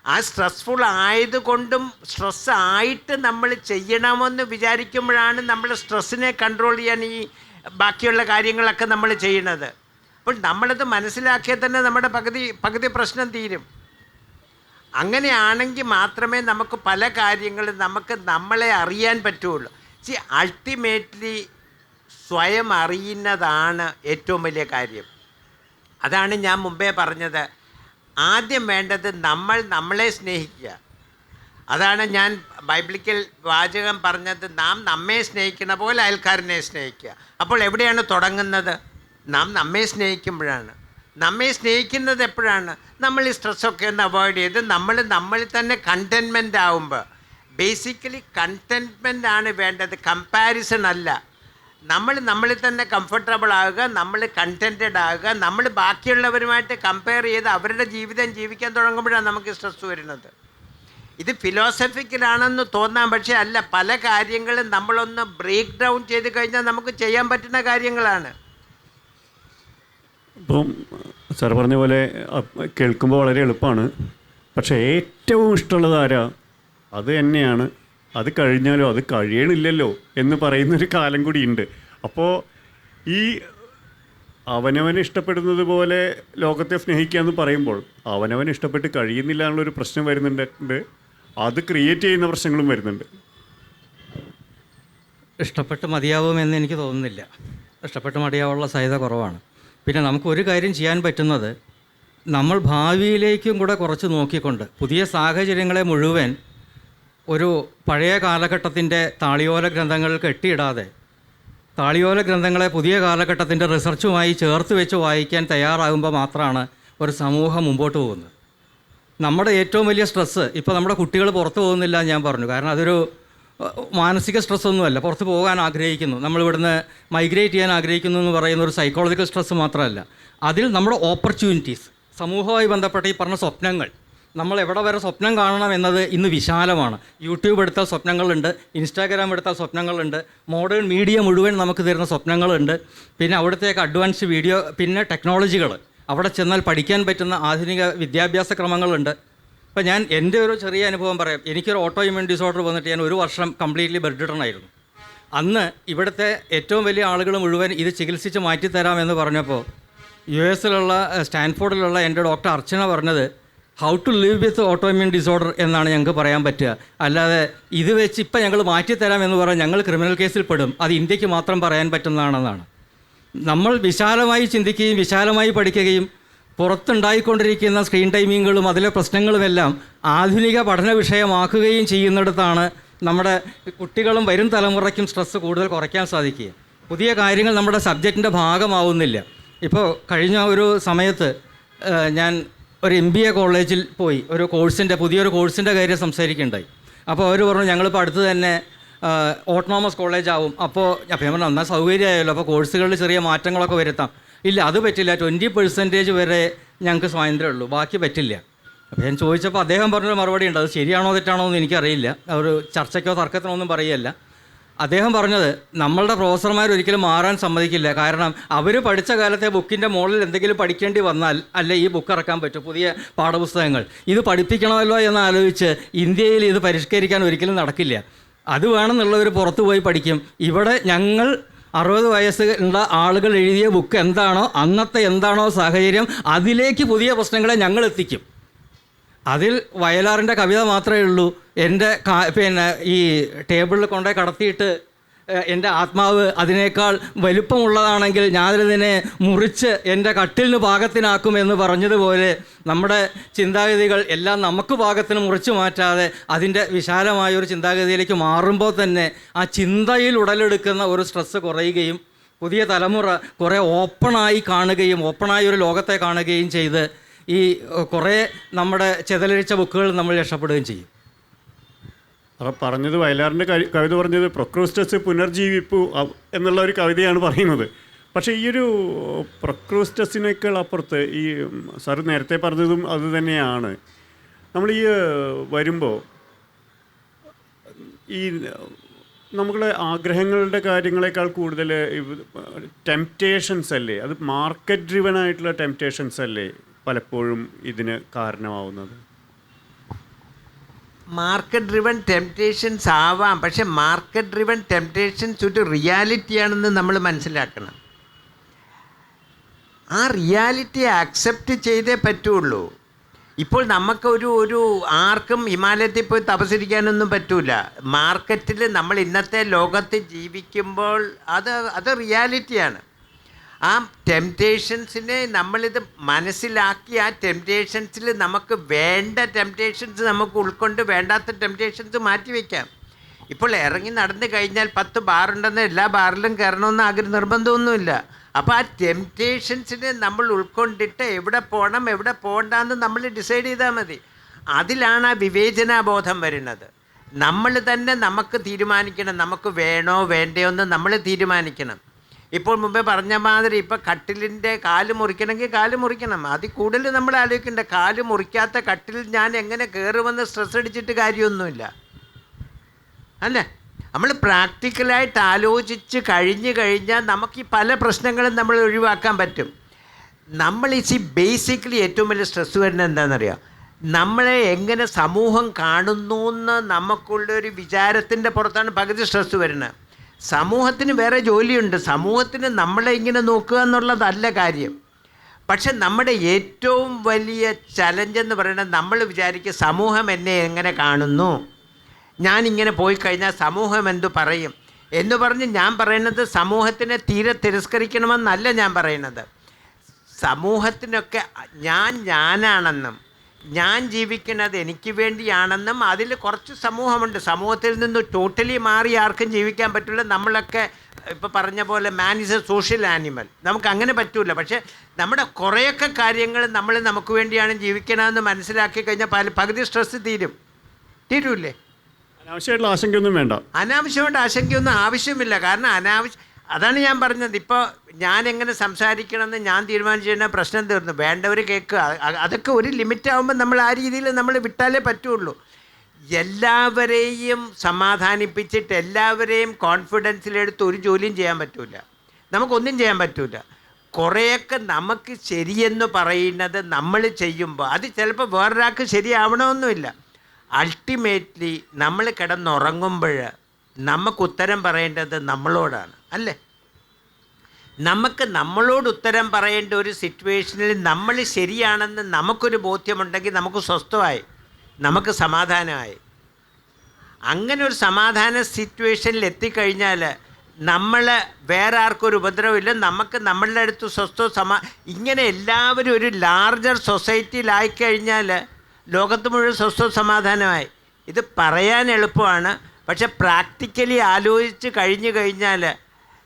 Speaker 2: ആ സ്ട്രെസ്ഫുൾ ആയതുകൊണ്ടും സ്ട്രെസ്സായിട്ട് നമ്മൾ ചെയ്യണമെന്ന് വിചാരിക്കുമ്പോഴാണ് നമ്മൾ സ്ട്രെസ്സിനെ കൺട്രോൾ ചെയ്യാൻ ഈ ബാക്കിയുള്ള കാര്യങ്ങളൊക്കെ നമ്മൾ ചെയ്യുന്നത്. അപ്പോൾ നമ്മളത് മനസ്സിലാക്കിയാൽ തന്നെ നമ്മുടെ പകുതി പ്രശ്നം തീരും. അങ്ങനെയാണെങ്കിൽ മാത്രമേ നമുക്ക് പല കാര്യങ്ങളും നമ്മളെ അറിയാൻ പറ്റുള്ളൂ. അൾട്ടിമേറ്റ്ലി സ്വയം അറിയുന്നതാണ് ഏറ്റവും വലിയ കാര്യം. അതാണ് ഞാൻ മുമ്പേ പറഞ്ഞത്. ആദ്യം വേണ്ടത് നമ്മളെ സ്നേഹിക്കുക. അതാണ് ഞാൻ ബൈബിളിക്കൽ വാചകം പറഞ്ഞത്, നാം നമ്മെ സ്നേഹിക്കുന്ന പോലെ അയൽക്കാരനെ സ്നേഹിക്കുക. അപ്പോൾ എവിടെയാണ് തുടങ്ങുന്നത്? നാം നമ്മെ സ്നേഹിക്കുമ്പോഴാണ്. നമ്മെ സ്നേഹിക്കുന്നത് എപ്പോഴാണ്? നമ്മൾ ഈ സ്ട്രെസ്സൊക്കെ ഒന്ന് അവോയ്ഡ് ചെയ്ത് നമ്മളിൽ തന്നെ കണ്ടൻമെൻ്റ് ആവുമ്പോൾ. ബേസിക്കലി കണ്ടൻമെൻ്റ് ആണ് വേണ്ടത്, കമ്പാരിസൺ അല്ല. നമ്മളിൽ തന്നെ കംഫർട്ടബിൾ ആകുക, നമ്മൾ കണ്ടൻറ്റഡ് ആകുക. നമ്മൾ ബാക്കിയുള്ളവരുമായിട്ട് കമ്പയർ ചെയ്ത് അവരുടെ ജീവിതം ജീവിക്കാൻ തുടങ്ങുമ്പോഴാണ് നമുക്ക് സ്ട്രെസ് വരുന്നത്. ഇത് ഫിലോസഫിക്കലാണെന്ന് തോന്നാം, പക്ഷേ അല്ല. പല കാര്യങ്ങളും നമ്മളൊന്ന് ബ്രേക്ക് ഡൗൺ ചെയ്ത് കഴിഞ്ഞാൽ നമുക്ക് ചെയ്യാൻ പറ്റുന്ന കാര്യങ്ങളാണ്.
Speaker 1: ഇപ്പം സാർ പറഞ്ഞ പോലെ കേൾക്കുമ്പോൾ വളരെ എളുപ്പമാണ്. പക്ഷേ ഏറ്റവും ഇഷ്ടമുള്ളത് ആരാ? അത് തന്നെയാണ്. അത് കഴിഞ്ഞാലോ അത് കഴിയണില്ലല്ലോ എന്ന് പറയുന്നൊരു കാലം കൂടി ഉണ്ട്. അപ്പോൾ ഈ അവനവനെ ഇഷ്ടപ്പെടുന്നത് പോലെ ലോകത്തെ സ്നേഹിക്കുക എന്ന് പറയുമ്പോൾ അവനവൻ ഇഷ്ടപ്പെട്ട് കഴിയുന്നില്ല എന്നുള്ളൊരു പ്രശ്നം വരുന്നുണ്ട്. അത് ക്രിയേറ്റ് ചെയ്യുന്ന പ്രശ്നങ്ങളും വരുന്നുണ്ട്.
Speaker 3: ഇഷ്ടപ്പെട്ട് മതിയാവുമെന്ന് എനിക്ക് തോന്നുന്നില്ല. ഇഷ്ടപ്പെട്ട് മതിയാവുള്ള സാധ്യത കുറവാണ്. പിന്നെ നമുക്കൊരു കാര്യം ചെയ്യാൻ പറ്റുന്നത്, നമ്മൾ ഭാവിയിലേക്കും കൂടെ കുറച്ച് നോക്കിക്കൊണ്ട് പുതിയ സാഹചര്യങ്ങളെ മുഴുവൻ ഒരു പഴയ കാലഘട്ടത്തിൻ്റെ താളിയോല ഗ്രന്ഥങ്ങൾ കെട്ടിയിടാതെ താളിയോല ഗ്രന്ഥങ്ങളെ പുതിയ കാലഘട്ടത്തിൻ്റെ റിസർച്ചുമായി ചേർത്ത് വെച്ച് വായിക്കാൻ തയ്യാറാകുമ്പോൾ മാത്രമാണ് ഒരു സമൂഹം മുമ്പോട്ട് പോകുന്നത്. നമ്മുടെ ഏറ്റവും വലിയ സ്ട്രെസ്സ് ഇപ്പോൾ നമ്മുടെ കുട്ടികൾ പുറത്ത് പോകുന്നില്ല എന്ന് ഞാൻ പറഞ്ഞു. കാരണം അതൊരു മാനസിക സ്ട്രെസ്സൊന്നുമല്ല. പുറത്ത് പോകാൻ ആഗ്രഹിക്കുന്നു, നമ്മളിവിടുന്ന് മൈഗ്രേറ്റ് ചെയ്യാൻ ആഗ്രഹിക്കുന്നു എന്ന് പറയുന്ന ഒരു സൈക്കോളജിക്കൽ സ്ട്രെസ്സ് മാത്രമല്ല. അതിൽ നമ്മുടെ ഓപ്പർച്യൂണിറ്റീസ്, സമൂഹവുമായി ബന്ധപ്പെട്ട ഈ പറഞ്ഞ സ്വപ്നങ്ങൾ, നമ്മൾ എവിടെ വരെ സ്വപ്നം കാണണം എന്നത് ഇന്ന് വിശാലമാണ്. യൂട്യൂബ് എടുത്താൽ സ്വപ്നങ്ങളുണ്ട്, ഇൻസ്റ്റാഗ്രാം എടുത്താൽ സ്വപ്നങ്ങളുണ്ട്, മോഡേൺ മീഡിയ മുഴുവൻ നമുക്ക് തരുന്ന സ്വപ്നങ്ങളുണ്ട്. പിന്നെ അവിടത്തേക്ക് അഡ്വാൻസ് വീഡിയോ, പിന്നെ ടെക്നോളജികൾ, അവിടെ ചെന്നാൽ പഠിക്കാൻ പറ്റുന്ന ആധുനിക വിദ്യാഭ്യാസ ക്രമങ്ങളുണ്ട്. ഇപ്പോൾ ഞാൻ എൻ്റെ ഒരു ചെറിയ അനുഭവം പറയാം. എനിക്കൊരു ഓട്ടോ ഇമ്മ്യൂൺ ഡിസോർഡർ വന്നിട്ട് ഞാൻ 1 വർഷം കംപ്ലീറ്റ്ലി ബെഡ് റിട്ടൺ ആയിരുന്നു. അന്ന് ഇവിടുത്തെ ഏറ്റവും വലിയ ആളുകൾ മുഴുവൻ ഇത് ചികിത്സിച്ച് മാറ്റിത്തരാമെന്ന് പറഞ്ഞപ്പോൾ US-ലുള്ള സ്റ്റാൻഫോർഡിലുള്ള എൻ്റെ ഡോക്ടർ അർച്ചന പറഞ്ഞത്, how to live with autoimmune disorder എന്നാണ് ഞങ്ങൾക്ക് പറയാൻ പറ്റുക. അല്ലാതെ ഇത് വെച്ച് ഇപ്പം ഞങ്ങൾ മാറ്റിത്തരാം എന്ന് പറഞ്ഞാൽ ഞങ്ങൾ ക്രിമിനൽ കേസിൽ പെടും, അത് ഇന്ത്യക്ക് മാത്രം പറയാൻ പറ്റുന്നതാണെന്നാണ്. നമ്മൾ വിശാലമായി ചിന്തിക്കുകയും വിശാലമായി പഠിക്കുകയും പുറത്തുണ്ടായിക്കൊണ്ടിരിക്കുന്ന സ്ക്രീൻ ടൈമിങ്ങുകളും അതിലെ പ്രശ്നങ്ങളുമെല്ലാം ആധുനിക പഠന വിഷയമാക്കുകയും ചെയ്യുന്നിടത്താണ് നമ്മുടെ കുട്ടികളും വരും തലമുറയ്ക്കും സ്ട്രെസ്സ് കൂടുതൽ കുറയ്ക്കാൻ സാധിക്കുക. പുതിയ കാര്യങ്ങൾ നമ്മുടെ സബ്ജക്റ്റിൻ്റെ ഭാഗമാവുന്നില്ല. ഇപ്പോൾ കഴിഞ്ഞ ഒരു സമയത്ത് ഞാൻ ഒരു MBA കോളേജിൽ പോയി പുതിയൊരു കോഴ്സിൻ്റെ കാര്യം സംസാരിക്കുകയുണ്ടായി. അപ്പോൾ അവർ പറഞ്ഞു ഞങ്ങളിപ്പോൾ അടുത്ത് തന്നെ ഓട്ടോണോമസ് കോളേജ് ആവും. അപ്പോൾ ഞാൻ പറഞ്ഞു എന്നാൽ സൗകര്യമായല്ലോ, അപ്പോൾ കോഴ്സുകളിൽ ചെറിയ മാറ്റങ്ങളൊക്കെ വരുത്താം. ഇല്ല, അത് പറ്റില്ല, 20% വരെ ഞങ്ങൾക്ക് സ്വാതന്ത്ര്യമുള്ളൂ, ബാക്കി പറ്റില്ല. അപ്പോൾ ഞാൻ ചോദിച്ചപ്പോൾ അദ്ദേഹം പറഞ്ഞൊരു മറുപടി ഉണ്ട്. അത് ശരിയാണോ തെറ്റാണോ എന്ന് എനിക്കറിയില്ല, ഒരു ചർച്ചയ്ക്കോ തർക്കത്തിനോ ഒന്നും പറയുകയല്ല. അദ്ദേഹം പറഞ്ഞത് നമ്മളുടെ പ്രൊഫസർമാർ ഒരിക്കലും മാറാൻ സമ്മതിക്കില്ല. കാരണം അവർ പഠിച്ച കാലത്തെ ബുക്കിൻ്റെ മുകളിൽ എന്തെങ്കിലും പഠിക്കേണ്ടി വന്നാൽ അല്ലേ ഈ ബുക്ക് ഇറക്കാൻ പറ്റും, പുതിയ പാഠപുസ്തകങ്ങൾ. ഇത് പഠിപ്പിക്കണമല്ലോ എന്ന് ആലോചിച്ച് ഇന്ത്യയിൽ ഇത് പരിഷ്കരിക്കാൻ ഒരിക്കലും നടക്കില്ല. അത് വേണമെന്നുള്ളവർ പുറത്തു പോയി പഠിക്കും. ഇവിടെ ഞങ്ങൾ 60 വയസ്സുള്ള ആളുകൾ എഴുതിയ ബുക്ക് എന്താണോ അന്നത്തെ എന്താണോ സാഹചര്യം, അതിലേക്ക് പുതിയ പ്രശ്നങ്ങളെ ഞങ്ങൾ എത്തിക്കും. അതിൽ വയലാറിൻ്റെ കവിത മാത്രമേ ഉള്ളൂ. എൻ്റെ ഈ ടേബിളിൽ കൊണ്ടുപോയി കടത്തിയിട്ട് എൻ്റെ ആത്മാവ് അതിനേക്കാൾ വലിപ്പമുള്ളതാണെങ്കിൽ ഞാനതിനെ മുറിച്ച് എൻ്റെ കട്ടിലിന് പാകത്തിനാക്കുമെന്ന് പറഞ്ഞതുപോലെ നമ്മുടെ ചിന്താഗതികൾ എല്ലാം നമുക്ക് പാകത്തിന് മുറിച്ച് മാറ്റാതെ അതിൻ്റെ വിശാലമായൊരു ചിന്താഗതിയിലേക്ക് മാറുമ്പോൾ തന്നെ ആ ചിന്തയിൽ ഉടലെടുക്കുന്ന ഒരു സ്ട്രെസ്സ് കുറയുകയും പുതിയ തലമുറ കുറേ ഓപ്പണായി കാണുകയും ഓപ്പണായ ഒരു ലോകത്തെ കാണുകയും ചെയ്ത് ഈ കുറേ നമ്മുടെ ചെതലരിച്ച ബുക്കുകൾ നമ്മൾ രക്ഷപ്പെടുകയും ചെയ്യും.
Speaker 1: അപ്പോൾ പറഞ്ഞത് വയലാറിൻ്റെ കവിത പറഞ്ഞത് പ്രൊക്രൂസ്റ്റസ് പുനർജീവിപ്പു എന്നുള്ള ഒരു കവിതയാണ് പറയുന്നത്. പക്ഷേ ഈ ഒരു പ്രൊക്രൂസ്റ്റസിനേക്കാൾ അപ്പുറത്ത് ഈ സാർ നേരത്തെ പറഞ്ഞതും അത് തന്നെയാണ്. നമ്മൾ ഈ വരുമ്പോൾ ഈ നമ്മുടെ ആഗ്രഹങ്ങളുടെ കാര്യങ്ങളെക്കാൾ കൂടുതൽ ടെംപ്റ്റേഷൻസ് അല്ലേ, അത് മാർക്കറ്റ് ഡ്രിവൺ ആയിട്ടുള്ള ടെംപ്റ്റേഷൻസ് അല്ലേ പലപ്പോഴും ഇതിന് കാരണമാവുന്നത്?
Speaker 2: മാർക്കറ്റ് ഡ്രിവൺ ടെംപ്റ്റേഷൻസ് ആവാം, പക്ഷെ മാർക്കറ്റ് ഡ്രിവൺ ടെംപ്റ്റേഷൻസ് ഒരു റിയാലിറ്റിയാണെന്ന് നമ്മൾ മനസ്സിലാക്കണം. ആ റിയാലിറ്റിയെ അക്സെപ്റ്റ് ചെയ്തേ പറ്റുള്ളൂ. ഇപ്പോൾ നമുക്കൊരു ആർക്കും ഹിമാലയത്തിൽ പോയി തപസ്സിരിക്കാനൊന്നും പറ്റൂല. മാർക്കറ്റിൽ നമ്മൾ ഇന്നത്തെ ലോകത്ത് ജീവിക്കുമ്പോൾ അത് റിയാലിറ്റിയാണ്. ആ ടെംപ്റ്റേഷൻസിനെ നമ്മളിത് മനസ്സിലാക്കി ആ ടെംപ്റ്റേഷൻസിൽ നമുക്ക് വേണ്ട ടെംപ്റ്റേഷൻസ് നമുക്ക് ഉൾക്കൊണ്ട് വേണ്ടാത്ത ടെംപ്റ്റേഷൻസ് മാറ്റിവെക്കാം. ഇപ്പോൾ ഇറങ്ങി നടന്നു കഴിഞ്ഞാൽ 10 ബാറുണ്ടെന്ന് എല്ലാ ബാറിലും കയറണമെന്ന് നിർബന്ധമൊന്നുമില്ല. അപ്പോൾ ആ ടെംപ്റ്റേഷൻസിനെ നമ്മൾ ഉൾക്കൊണ്ടിട്ട് എവിടെ പോകണം എവിടെ പോകണ്ടെന്ന് നമ്മൾ ഡിസൈഡ് ചെയ്താൽ മതി. അതിലാണ് ആ വിവേചനാബോധം വരുന്നത്. നമ്മൾ തന്നെ നമുക്ക് തീരുമാനിക്കണം, നമുക്ക് വേണോ വേണ്ടയോ എന്ന് നമ്മൾ തീരുമാനിക്കണം. ഇപ്പോൾ മുമ്പേ പറഞ്ഞ മാതിരി ഇപ്പോൾ കട്ടിലിൻ്റെ കാല് മുറിക്കണമെങ്കിൽ കാല് മുറിക്കണം. അതിൽ കൂടുതൽ നമ്മൾ ആലോചിക്കേണ്ട, കാല് മുറിക്കാത്ത കട്ടിൽ ഞാൻ എങ്ങനെ കയറുമെന്ന് സ്ട്രെസ് അടിച്ചിട്ട് കാര്യമൊന്നുമില്ല അല്ലേ. നമ്മൾ പ്രാക്ടിക്കലായിട്ട് ആലോചിച്ച് കഴിഞ്ഞാൽ നമുക്ക് ഈ പല പ്രശ്നങ്ങളും നമ്മൾ ഒഴിവാക്കാൻ പറ്റും. നമ്മൾ ഈ ബേസിക്കലി ഏറ്റവും വലിയ സ്ട്രെസ് വരുന്നത് എന്താണെന്നറിയാം, നമ്മളെ എങ്ങനെ സമൂഹം കാണുന്നു എന്ന് നമുക്കുള്ളൊരു വിചാരത്തിൻ്റെ പുറത്താണ് പകുതി സ്ട്രെസ് വരുന്നത്. സമൂഹത്തിന് വേറെ ജോലിയുണ്ട്, സമൂഹത്തിന് നമ്മളെ ഇങ്ങനെ നോക്കുക എന്നുള്ളതല്ല കാര്യം. പക്ഷെ നമ്മുടെ ഏറ്റവും വലിയ ചലഞ്ചെന്ന് പറയുന്നത് നമ്മൾ വിചാരിക്കുക സമൂഹം എന്നെ എങ്ങനെ കാണുന്നു, ഞാനിങ്ങനെ പോയി കഴിഞ്ഞാൽ സമൂഹം എന്തു പറയും എന്ന് പറഞ്ഞ് ഞാൻ പറയുന്നത് സമൂഹത്തിനെ തീരെ തിരസ്കരിക്കണമെന്നല്ല ഞാൻ പറയുന്നത്. സമൂഹത്തിനൊക്കെ ഞാനാണെന്നും ഞാൻ ജീവിക്കുന്നത് എനിക്ക് വേണ്ടിയാണെന്നും അതിൽ കുറച്ച് സമൂഹമുണ്ട്. സമൂഹത്തിൽ നിന്ന് ടോട്ടലി മാറി ആർക്കും ജീവിക്കാൻ പറ്റില്ല. നമ്മളൊക്കെ ഇപ്പോൾ പറഞ്ഞ പോലെ man is A social animal, നമുക്ക് അങ്ങനെ പറ്റില്ല. പക്ഷേ നമ്മുടെ കുറേയൊക്കെ കാര്യങ്ങൾ നമ്മൾ നമുക്ക് വേണ്ടിയാണ് ജീവിക്കണമെന്ന് മനസ്സിലാക്കി കഴിഞ്ഞാൽ പകുതി സ്ട്രെസ് തീരൂല്ലേ?
Speaker 1: അനാവശ്യമായിട്ടുള്ള ആശങ്കയൊന്നും വേണ്ട.
Speaker 2: അനാവശ്യമായിട്ട് ആശങ്കയൊന്നും ആവശ്യമില്ല. കാരണം അതാണ് ഞാൻ പറഞ്ഞത്. ഇപ്പോൾ ഞാൻ എങ്ങനെ സംസാരിക്കണമെന്ന് ഞാൻ തീരുമാനിച്ചു കഴിഞ്ഞാൽ പ്രശ്നം തീർന്നു. വേണ്ടവർ കേൾക്കുക. അതൊക്കെ ഒരു ലിമിറ്റ് ആകുമ്പോൾ നമ്മൾ ആ രീതിയിൽ നമ്മൾ വിട്ടാലേ പറ്റുള്ളൂ. എല്ലാവരെയും സമാധാനിപ്പിച്ചിട്ട് എല്ലാവരെയും കോൺഫിഡൻസിലെടുത്ത് ഒരു ജോലിയും ചെയ്യാൻ പറ്റില്ല, നമുക്കൊന്നും ചെയ്യാൻ പറ്റില്ല. കുറേയൊക്കെ നമുക്ക് ശരിയെന്ന് പറയുന്നത് നമ്മൾ ചെയ്യുമ്പോൾ അത് ചിലപ്പോൾ വേറൊരാൾക്ക് ശരിയാവണമെന്നുമില്ല. അൾട്ടിമേറ്റ്ലി നമ്മൾ കിടന്നുറങ്ങുമ്പോൾ നമുക്ക് ഉത്തരം പറയേണ്ടത് നമ്മളോടാണ് അല്ലേ. നമുക്ക് നമ്മളോട് ഉത്തരം പറയേണ്ട ഒരു സിറ്റുവേഷനിൽ നമ്മൾ ശരിയാണെന്ന് നമുക്കൊരു ബോധ്യമുണ്ടെങ്കിൽ നമുക്ക് സ്വസ്ഥമായി, നമുക്ക് സമാധാനമായി. അങ്ങനെ ഒരു സമാധാന സിറ്റുവേഷനിൽ എത്തിക്കഴിഞ്ഞാൽ നമ്മൾ വേറെ ആർക്കും ഒരു ഉപദ്രവമില്ല, നമുക്ക് നമ്മളുടെ അടുത്ത് സ്വസ്ഥവും ഇങ്ങനെ എല്ലാവരും ഒരു ലാർജർ സൊസൈറ്റിയിലായിക്കഴിഞ്ഞാൽ ലോകത്ത് മുഴുവൻ സ്വസ്ഥവും സമാധാനമായി. ഇത് പറയാൻ എളുപ്പമാണ്, പക്ഷെ പ്രാക്ടിക്കലി ആലോചിച്ച് കഴിഞ്ഞു കഴിഞ്ഞാൽ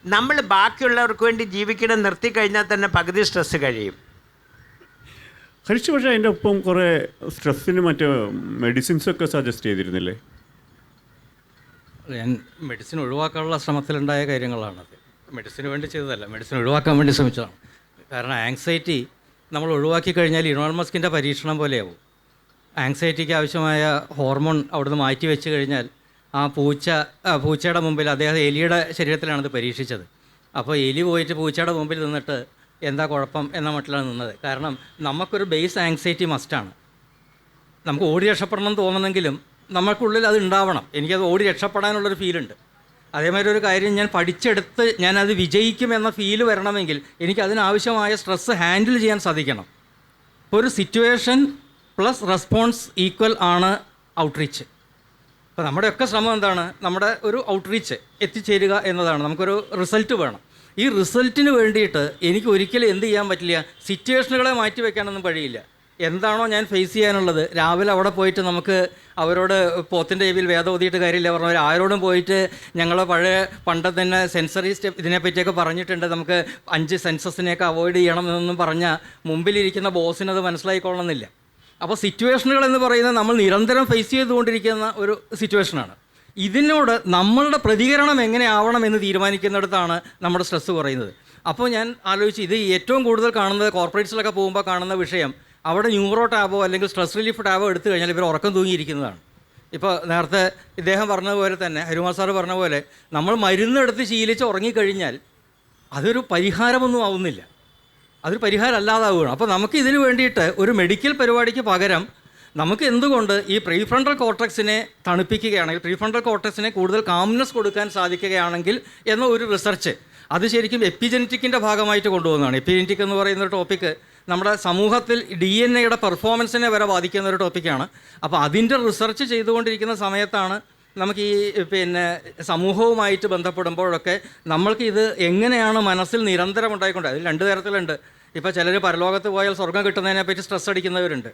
Speaker 2: നമ്മൾ ബാക്കിയുള്ളവർക്ക് വേണ്ടി ജീവിക്കണം നിർത്തിക്കഴിഞ്ഞാൽ തന്നെ പകുതി സ്ട്രെസ്സ് കഴിയും.
Speaker 1: ഹരിച്ച് പക്ഷേ അതിൻ്റെ ഒപ്പം കുറേ സ്ട്രെസ്സിന് മറ്റേ മെഡിസിൻസൊക്കെ സജസ്റ്റ് ചെയ്തിരുന്നില്ലേ?
Speaker 3: ഞാൻ മെഡിസിൻ ഒഴിവാക്കാനുള്ള ശ്രമത്തിലുണ്ടായ കാര്യങ്ങളാണത്. മെഡിസിന് വേണ്ടി ചെയ്തതല്ല, മെഡിസിൻ ഒഴിവാക്കാൻ വേണ്ടി ശ്രമിച്ചതാണ്. കാരണം ആങ്സൈറ്റി നമ്മൾ ഒഴിവാക്കി കഴിഞ്ഞാൽ ഇലോൺ മസ്കിൻ്റെ പരീക്ഷണം പോലെയാവും. ആങ്സൈറ്റിക്ക് ആവശ്യമായ ഹോർമോൺ അവിടുന്ന് മാറ്റി വെച്ച് കഴിഞ്ഞാൽ ആ പൂച്ചയുടെ മുമ്പിൽ അദ്ദേഹം എലിയുടെ ശരീരത്തിലാണത് പരീക്ഷിച്ചത്. അപ്പോൾ എലി പോയിട്ട് പൂച്ചയുടെ മുമ്പിൽ നിന്നിട്ട് എന്താ കുഴപ്പം എന്ന മട്ടിലാണ് നിന്നത്. കാരണം നമുക്കൊരു ബേസ് ആങ്സൈറ്റി മസ്റ്റാണ്. നമുക്ക് ഓടി രക്ഷപ്പെടണം തോന്നണമെങ്കിലും നമുക്കുള്ളിൽ അത് ഉണ്ടാവണം. എനിക്കത് ഓടി രക്ഷപ്പെടാനുള്ളൊരു ഫീലുണ്ട്. അതേമാതിരി ഒരു കാര്യം ഞാൻ പഠിച്ചെടുത്ത് ഞാനത് വിജയിക്കുമെന്ന ഫീല് വരണമെങ്കിൽ എനിക്കതിനാവശ്യമായ സ്ട്രെസ്സ് ഹാൻഡിൽ ചെയ്യാൻ സാധിക്കണം. ഇപ്പോൾ ഒരു സിറ്റുവേഷൻ പ്ലസ് റെസ്പോൺസ് ഈക്വൽ ആണ് ഔട്ട്റീച്ച്. അപ്പോൾ നമ്മുടെയൊക്കെ ശ്രമം എന്താണ്? നമ്മുടെ ഒരു ഔട്ട്റീച്ച് എത്തിച്ചേരുക എന്നതാണ്. നമുക്കൊരു റിസൾട്ട് വേണം. ഈ റിസൾട്ടിന് വേണ്ടിയിട്ട് എനിക്ക് ഒരിക്കലും എന്ത് ചെയ്യാൻ പറ്റില്ല, സിറ്റുവേഷനുകളെ മാറ്റി വയ്ക്കാനൊന്നും കഴിയില്ല. എന്താണോ ഞാൻ ഫേസ് ചെയ്യാനുള്ളത്, രാവിലെ അവിടെ പോയിട്ട് നമുക്ക് അവരോട് പോത്തിൻ്റെ ചെവിയിൽ വേദം ഓതിയിട്ട് കാര്യമില്ല പറഞ്ഞവർ ആരോടും പോയിട്ട് ഞങ്ങളെ പണ്ട് തന്നെ സെൻസറി സ്റ്റെപ്പ് ഇതിനെപ്പറ്റിയൊക്കെ പറഞ്ഞിട്ടുണ്ട്, നമുക്ക് 5 സെൻസസിനെയൊക്കെ അവോയ്ഡ് ചെയ്യണം എന്നൊന്നും പറഞ്ഞാൽ മുമ്പിലിരിക്കുന്ന ബോസിനത് മനസ്സിലായിക്കൊള്ളണമെന്നില്ല. അപ്പോൾ സിറ്റുവേഷനുകൾ എന്ന് പറയുന്നത് നമ്മൾ നിരന്തരം ഫേസ് ചെയ്തുകൊണ്ടിരിക്കുന്ന ഒരു സിറ്റുവേഷനാണ്. ഇതിനോട് നമ്മളുടെ പ്രതികരണം എങ്ങനെ ആവണം എന്ന് തീരുമാനിക്കുന്നിടത്താണ് നമ്മുടെ സ്ട്രെസ്സ് കുറയുന്നത്. അപ്പോൾ ഞാൻ ആലോചിച്ച് ഇത് ഏറ്റവും കൂടുതൽ കാണുന്നത് കോർപ്പറേറ്റ്സിലൊക്കെ പോകുമ്പോൾ കാണുന്ന വിഷയം, അവിടെ ന്യൂറോ ടാബോ അല്ലെങ്കിൽ സ്ട്രെസ് റിലീഫ് ടാബോ എടുത്തു കഴിഞ്ഞാൽ ഇവർ ഉറക്കം തൂങ്ങിയിരിക്കുന്നതാണ്. ഇപ്പോൾ നേരത്തെ ഇദ്ദേഹം പറഞ്ഞതുപോലെ തന്നെ, ഹരികുമാർ സാറ് പറഞ്ഞ പോലെ, നമ്മൾ മരുന്നെടുത്ത് ശീലിച്ച് ഉറങ്ങിക്കഴിഞ്ഞാൽ അതൊരു പരിഹാരമൊന്നും ആവുന്നില്ല, അതൊരു പരിഹാരം അല്ലാതാവുകയാണ്. അപ്പോൾ നമുക്ക് ഇതിന് വേണ്ടിയിട്ട് ഒരു മെഡിക്കൽ പരിപാടിക്ക് പകരം നമുക്ക് എന്തുകൊണ്ട് ഈ പ്രീഫ്രണ്ടൽ കോർട്ടക്സിനെ തണുപ്പിക്കുകയാണെങ്കിൽ, പ്രീഫ്രണ്ടൽ കോർട്ടക്സിനെ കൂടുതൽ കാംനെസ് കൊടുക്കാൻ സാധിക്കുകയാണെങ്കിൽ എന്ന ഒരു റിസർച്ച്, അത് ശരിക്കും എപ്പിജനറ്റിക്കിൻ്റെ ഭാഗമായിട്ട് കൊണ്ടുപോകുന്നതാണ്. എപ്പിജനറ്റിക് എന്ന് പറയുന്ന ഒരു ടോപ്പിക്ക് നമ്മുടെ സമൂഹത്തിൽ DNA-യുടെ പെർഫോമൻസിനെ വരെ ബാധിക്കുന്ന ഒരു ടോപ്പിക്കാണ്. അപ്പോൾ അതിൻ്റെ റിസർച്ച് ചെയ്തുകൊണ്ടിരിക്കുന്ന സമയത്താണ് നമുക്ക് ഈ സമൂഹവുമായിട്ട് ബന്ധപ്പെടുമ്പോഴൊക്കെ നമ്മൾക്ക് ഇത് എങ്ങനെയാണ് മനസ്സിൽ നിരന്തരം ഉണ്ടായിക്കൊണ്ട്, അതിൽ 2 തരത്തിലുണ്ട്. ഇപ്പോൾ ചിലർ പരലോകത്ത് പോയാൽ സ്വർഗ്ഗം കിട്ടുന്നതിനെ പറ്റി സ്ട്രെസ് അടിക്കുന്നവരുണ്ട്.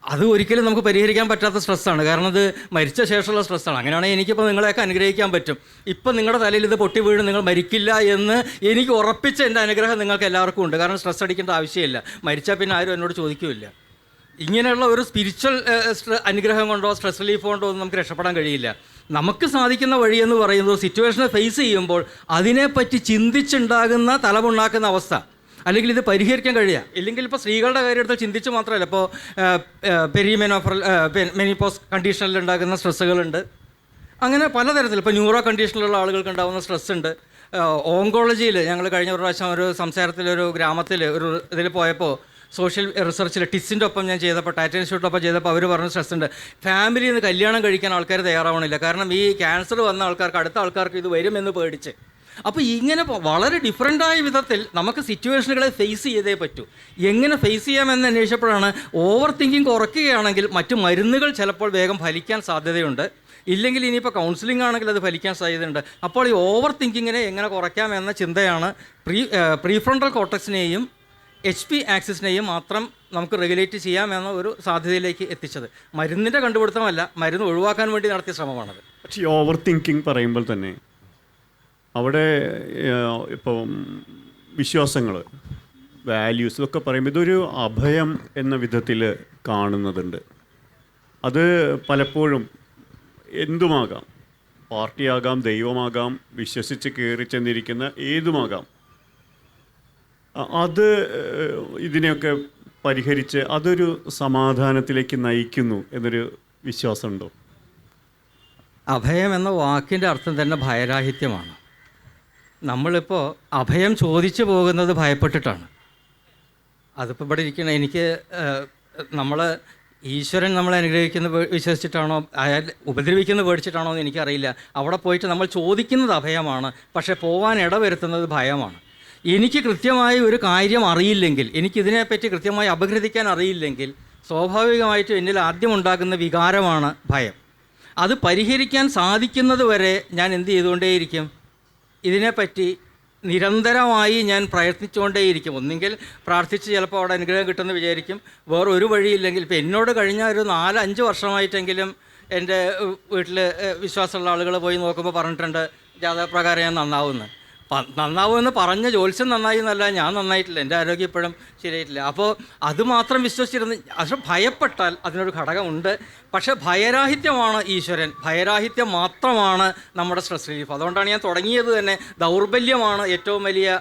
Speaker 3: അത് ഒരിക്കലും നമുക്ക് പരിഹരിക്കാൻ പറ്റാത്ത സ്ട്രെസ്സാണ്. കാരണം അത് മരിച്ച ശേഷമുള്ള സ്ട്രെസ്സാണ്. അങ്ങനെയാണെങ്കിൽ എനിക്കിപ്പോൾ നിങ്ങളെയൊക്കെ അനുഗ്രഹിക്കാൻ പറ്റും. ഇപ്പം നിങ്ങളുടെ തലയിൽ ഇത് പൊട്ടി വീണ് നിങ്ങൾ മരിക്കില്ല എന്ന് എനിക്ക് ഉറപ്പിച്ച എൻ്റെ അനുഗ്രഹം നിങ്ങൾക്ക് എല്ലാവർക്കും ഉണ്ട്. കാരണം സ്ട്രെസ് അടിക്കേണ്ട ആവശ്യമില്ല. മരിച്ചാൽ പിന്നെ ആരും എന്നോട് ചോദിക്കില്ല. ഇങ്ങനെയുള്ള ഒരു സ്പിരിച്വൽ അനുഗ്രഹം കൊണ്ടോ സ്ട്രെസ് റിലീഫ് കൊണ്ടോ ഒന്നും നമുക്ക് രക്ഷപ്പെടാൻ കഴിയില്ല. നമുക്ക് സാധിക്കുന്ന വഴിയെന്ന് പറയുന്നത് സിറ്റുവേഷനെ ഫേസ് ചെയ്യുമ്പോൾ അതിനെപ്പറ്റി ചിന്തിച്ചുണ്ടാകുന്ന തലമുണ്ടാക്കുന്ന അവസ്ഥ, അല്ലെങ്കിൽ ഇത് പരിഹരിക്കാൻ കഴിയുക. ഇല്ലെങ്കിൽ ഇപ്പോൾ സ്ത്രീകളുടെ കാര്യത്തിൽ ചിന്തിച്ച് മാത്രമല്ല, ഇപ്പോൾ മെനിപ്പോസ് കണ്ടീഷനിൽ ഉണ്ടാകുന്ന സ്ട്രെസ്സുകളുണ്ട്. അങ്ങനെ പലതരത്തിൽ ഇപ്പോൾ ന്യൂറോ കണ്ടീഷനിലുള്ള ആളുകൾക്ക് ഉണ്ടാകുന്ന സ്ട്രെസ് ഉണ്ട്. ഓങ്കോളജിയിൽ ഞങ്ങൾ കഴിഞ്ഞ പ്രാവശ്യം ഒരു സംസാരത്തിലൊരു ഗ്രാമത്തിൽ ഒരു ഇതിൽ പോയപ്പോൾ സോഷ്യൽ റിസർച്ചിൽ ടിസിൻ്റെ ഒപ്പം ഞാൻ ചെയ്തപ്പോൾ, ടാറ്റ ഇൻസ്റ്റിറ്റ്യൂട്ടിനൊപ്പം ചെയ്തപ്പോൾ അവർ പറഞ്ഞ സ്ട്രെസ് ഉണ്ട്. ഫാമിലിയിൽ നിന്ന് കല്യാണം കഴിക്കാൻ ആൾക്കാർ തയ്യാറാവണില്ല. കാരണം ഈ ക്യാൻസർ വന്ന ആൾക്കാർക്ക് അടുത്ത ആൾക്കാർക്ക് ഇത് വരുമെന്ന് പേടിച്ച്. അപ്പോൾ ഇങ്ങനെ വളരെ ഡിഫറെൻ്റായ വിധത്തിൽ നമുക്ക് സിറ്റുവേഷനുകളെ ഫേസ് ചെയ്തേ പറ്റൂ. എങ്ങനെ ഫേസ് ചെയ്യാമെന്ന് അന്വേഷിച്ചപ്പോഴാണ് ഓവർ തിങ്കിങ് കുറയ്ക്കുകയാണെങ്കിൽ മറ്റു മരുന്നുകൾ ചിലപ്പോൾ വേഗം ഫലിക്കാൻ സാധ്യതയുണ്ട്. ഇല്ലെങ്കിൽ ഇനിയിപ്പോൾ കൗൺസിലിംഗ് ആണെങ്കിൽ അത് ഫലിക്കാൻ സാധ്യതയുണ്ട്. അപ്പോൾ ഈ ഓവർ തിങ്കിങ്ങിനെ എങ്ങനെ കുറയ്ക്കാം എന്ന ചിന്തയാണ് പ്രീഫ്രണ്ടൽ കോർട്ടക്സിനെയും HP ആക്സിസിനെയും മാത്രം നമുക്ക് റെഗുലേറ്റ് ചെയ്യാമെന്ന ഒരു സാധ്യതയിലേക്ക് എത്തിച്ചത്. മരുന്നിൻ്റെ കണ്ടുപിടുത്തമല്ല, മരുന്ന് ഒഴിവാക്കാൻ വേണ്ടി നടത്തിയ ശ്രമമാണത്.
Speaker 1: പക്ഷേ ഈ ഓവർ തിങ്കിങ് പറയുമ്പോൾ തന്നെ അവിടെ ഇപ്പോൾ വിശ്വാസങ്ങൾ, വാല്യൂസ് ഇതൊക്കെ പറയുമ്പോൾ ഇതൊരു അഭയം എന്ന വിധത്തിൽ കാണുന്നതുണ്ട്. അത് പലപ്പോഴും എന്തുമാകാം, പാർട്ടിയാകാം, ദൈവമാകാം, വിശ്വസിച്ച് കയറി ചെന്നിരിക്കുന്ന ഏതുമാകാം. അത് ഇതിനെയൊക്കെ പരിഹരിച്ച് അതൊരു സമാധാനത്തിലേക്ക് നയിക്കുന്നു എന്നൊരു വിശ്വാസമുണ്ടോ?
Speaker 3: അഭയം എന്ന വാക്കിൻ്റെ അർത്ഥം തന്നെ ഭയരാഹിത്യമാണ്. നമ്മളിപ്പോൾ അഭയം ചോദിച്ചു പോകുന്നത് ഭയപ്പെട്ടിട്ടാണ്. അതിപ്പോൾ ഇവിടെ ഇരിക്കണം, എനിക്ക് നമ്മൾ ഈശ്വരൻ നമ്മളെ അനുഗ്രഹിക്കുന്ന വിശ്വസിച്ചിട്ടാണോ അയാൾ ഉപദ്രവിക്കുന്നത് പേടിച്ചിട്ടാണോ എന്ന് എനിക്കറിയില്ല. അവിടെ പോയിട്ട് നമ്മൾ ചോദിക്കുന്നത് അഭയമാണ്, പക്ഷേ പോകാൻ ഇടവരുത്തുന്നത് ഭയമാണ്. എനിക്ക് കൃത്യമായി ഒരു കാര്യം അറിയില്ലെങ്കിൽ, എനിക്കിതിനെപ്പറ്റി കൃത്യമായി അപഗ്രഥിക്കാൻ അറിയില്ലെങ്കിൽ സ്വാഭാവികമായിട്ടും എന്നിൽ ആദ്യം ഉണ്ടാകുന്ന വികാരമാണ് ഭയം. അത് പരിഹരിക്കാൻ സാധിക്കുന്നത് വരെ ഞാൻ എന്ത് ചെയ്തുകൊണ്ടേയിരിക്കും? ഇതിനെപ്പറ്റി നിരന്തരമായി ഞാൻ പ്രയത്നിച്ചുകൊണ്ടേയിരിക്കും. ഒന്നെങ്കിൽ പ്രാർത്ഥിച്ച് ചിലപ്പോൾ അവിടെ അനുഗ്രഹം കിട്ടുമെന്ന് വിചാരിക്കും. വേറൊരു വഴിയില്ലെങ്കിൽ ഇപ്പോൾ എന്നോട് കഴിഞ്ഞ ഒരു 4-5 വർഷമായിട്ടെങ്കിലും എൻ്റെ വീട്ടിൽ വിശ്വാസമുള്ള ആളുകൾ പോയി നോക്കുമ്പോൾ പറഞ്ഞിട്ടുണ്ട് ജാതകപ്രകാരം ഞാൻ നന്നാവുമെന്ന് പറഞ്ഞ ജോത്സ്യം നന്നായി എന്നല്ല, ഞാൻ നന്നായിട്ടില്ല, എൻ്റെ ആരോഗ്യം ഇപ്പോഴും ശരിയായിട്ടില്ല. അപ്പോൾ അത് മാത്രം വിശ്വസിച്ചിരുന്ന് പക്ഷെ ഭയപ്പെട്ടാൽ അതിനൊരു ഘടകമുണ്ട്. പക്ഷേ ഭയരാഹിത്യമാണ് ഈശ്വരൻ, ഭയരാഹിത്യം മാത്രമാണ് നമ്മുടെ സ്ട്രെസ് റിലീഫ്. അതുകൊണ്ടാണ് ഞാൻ തുടങ്ങിയത് തന്നെ ദൗർബല്യമാണ് ഏറ്റവും വലിയ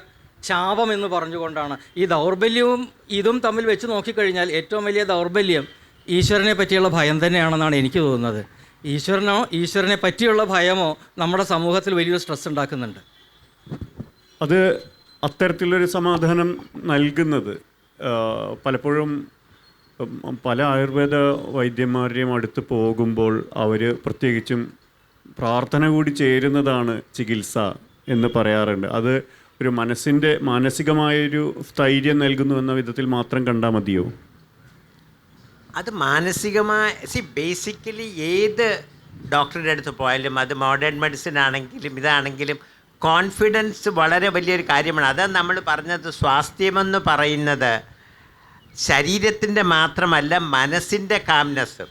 Speaker 3: ശാപം എന്ന് പറഞ്ഞുകൊണ്ടാണ്. ഈ ദൗർബല്യവും ഇതും തമ്മിൽ വെച്ച് നോക്കിക്കഴിഞ്ഞാൽ ഏറ്റവും വലിയ ദൗർബല്യം ഈശ്വരനെ പറ്റിയുള്ള ഭയം തന്നെയാണെന്നാണ് എനിക്ക് തോന്നുന്നത്. ഈശ്വരനെ പറ്റിയുള്ള ഭയമോ നമ്മുടെ സമൂഹത്തിൽ വലിയൊരു സ്ട്രെസ് ഉണ്ടാക്കുന്നുണ്ട്.
Speaker 1: അത് അത്തരത്തിലൊരു സമാധാനം നൽകുന്നത് പലപ്പോഴും പല ആയുർവേദ വൈദ്യന്മാരുടെയും അടുത്ത് പോകുമ്പോൾ അവർ പ്രത്യേകിച്ചും പ്രാർത്ഥന കൂടി ചേരുന്നതാണ് ചികിത്സ എന്ന് പറയാറുണ്ട്. അത് ഒരു മാനസികമായൊരു സ്ഥൈര്യം നൽകുന്നു എന്ന വിധത്തിൽ മാത്രം കണ്ടാൽ മതിയോ?
Speaker 2: അത് മാനസികമായ ബേസിക്കലി ഏത് ഡോക്ടറുടെ അടുത്ത് പോയാലും, അത് മോഡേൺ മെഡിസിൻ ആണെങ്കിലും ഇതാണെങ്കിലും, കോൺഫിഡൻസ് വളരെ വലിയൊരു കാര്യമാണ്. അതാണ് നമ്മൾ പറഞ്ഞത്. സ്വാസ്ഥ്യമെന്ന് പറയുന്നത് ശരീരത്തിൻ്റെ മാത്രമല്ല, മനസ്സിൻ്റെ കാംനെസ്.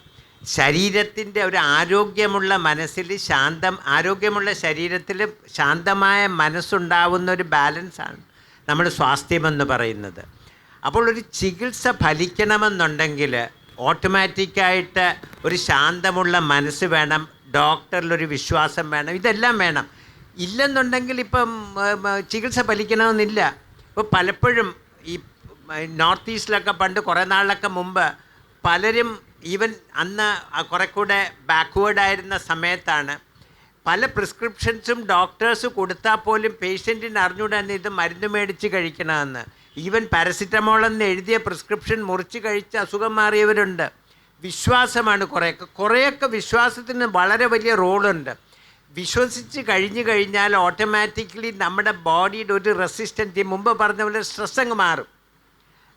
Speaker 2: ശരീരത്തിൻ്റെ ഒരു ആരോഗ്യമുള്ള മനസ്സിൽ ആരോഗ്യമുള്ള ശരീരത്തിൽ ശാന്തമായ മനസ്സുണ്ടാവുന്ന ഒരു ബാലൻസാണ് നമ്മൾ സ്വാസ്ഥ്യമെന്ന് പറയുന്നത്. അപ്പോൾ ഒരു ചികിത്സ ഫലിക്കണമെന്നുണ്ടെങ്കിൽ ഓട്ടോമാറ്റിക്കായിട്ട് ഒരു ശാന്തമുള്ള മനസ്സ് വേണം, ഡോക്ടറിലൊരു വിശ്വാസം വേണം, ഇതെല്ലാം വേണം. ഇല്ലെന്നുണ്ടെങ്കിൽ ഇപ്പം ചികിത്സ ഫലിക്കണമെന്നില്ല. ഇപ്പോൾ പലപ്പോഴും ഈ നോർത്ത് ഈസ്റ്റിലൊക്കെ പണ്ട് കുറേ നാളിലൊക്കെ മുമ്പ് പലരും ഈവൻ അന്ന് കുറെ കൂടെ ബാക്ക്വേർഡായിരുന്ന സമയത്താണ് പല പ്രിസ്ക്രിപ്ഷൻസും ഡോക്ടേഴ്സ് കൊടുത്താൽ പോലും പേഷ്യൻറ്റിന് അറിഞ്ഞുകൂടാന്ന് ഇത് മരുന്ന് മേടിച്ച് കഴിക്കണമെന്ന്. ഈവൻ പാരസിറ്റമോൾ എന്ന് എഴുതിയ പ്രിസ്ക്രിപ്ഷൻ മുറിച്ച് കഴിച്ച് അസുഖം മാറിയവരുണ്ട്. വിശ്വാസമാണ് കുറേയൊക്കെ വിശ്വാസത്തിന് വളരെ വലിയ റോളുണ്ട്. വിശ്വസിച്ച് കഴിഞ്ഞാൽ ഓട്ടോമാറ്റിക്കലി നമ്മുടെ ബോഡിയുടെ ഒരു റെസിസ്റ്റൻറ്റ്, മുമ്പ് പറഞ്ഞ പോലെ സ്ട്രെസ് അങ്ങ് മാറും.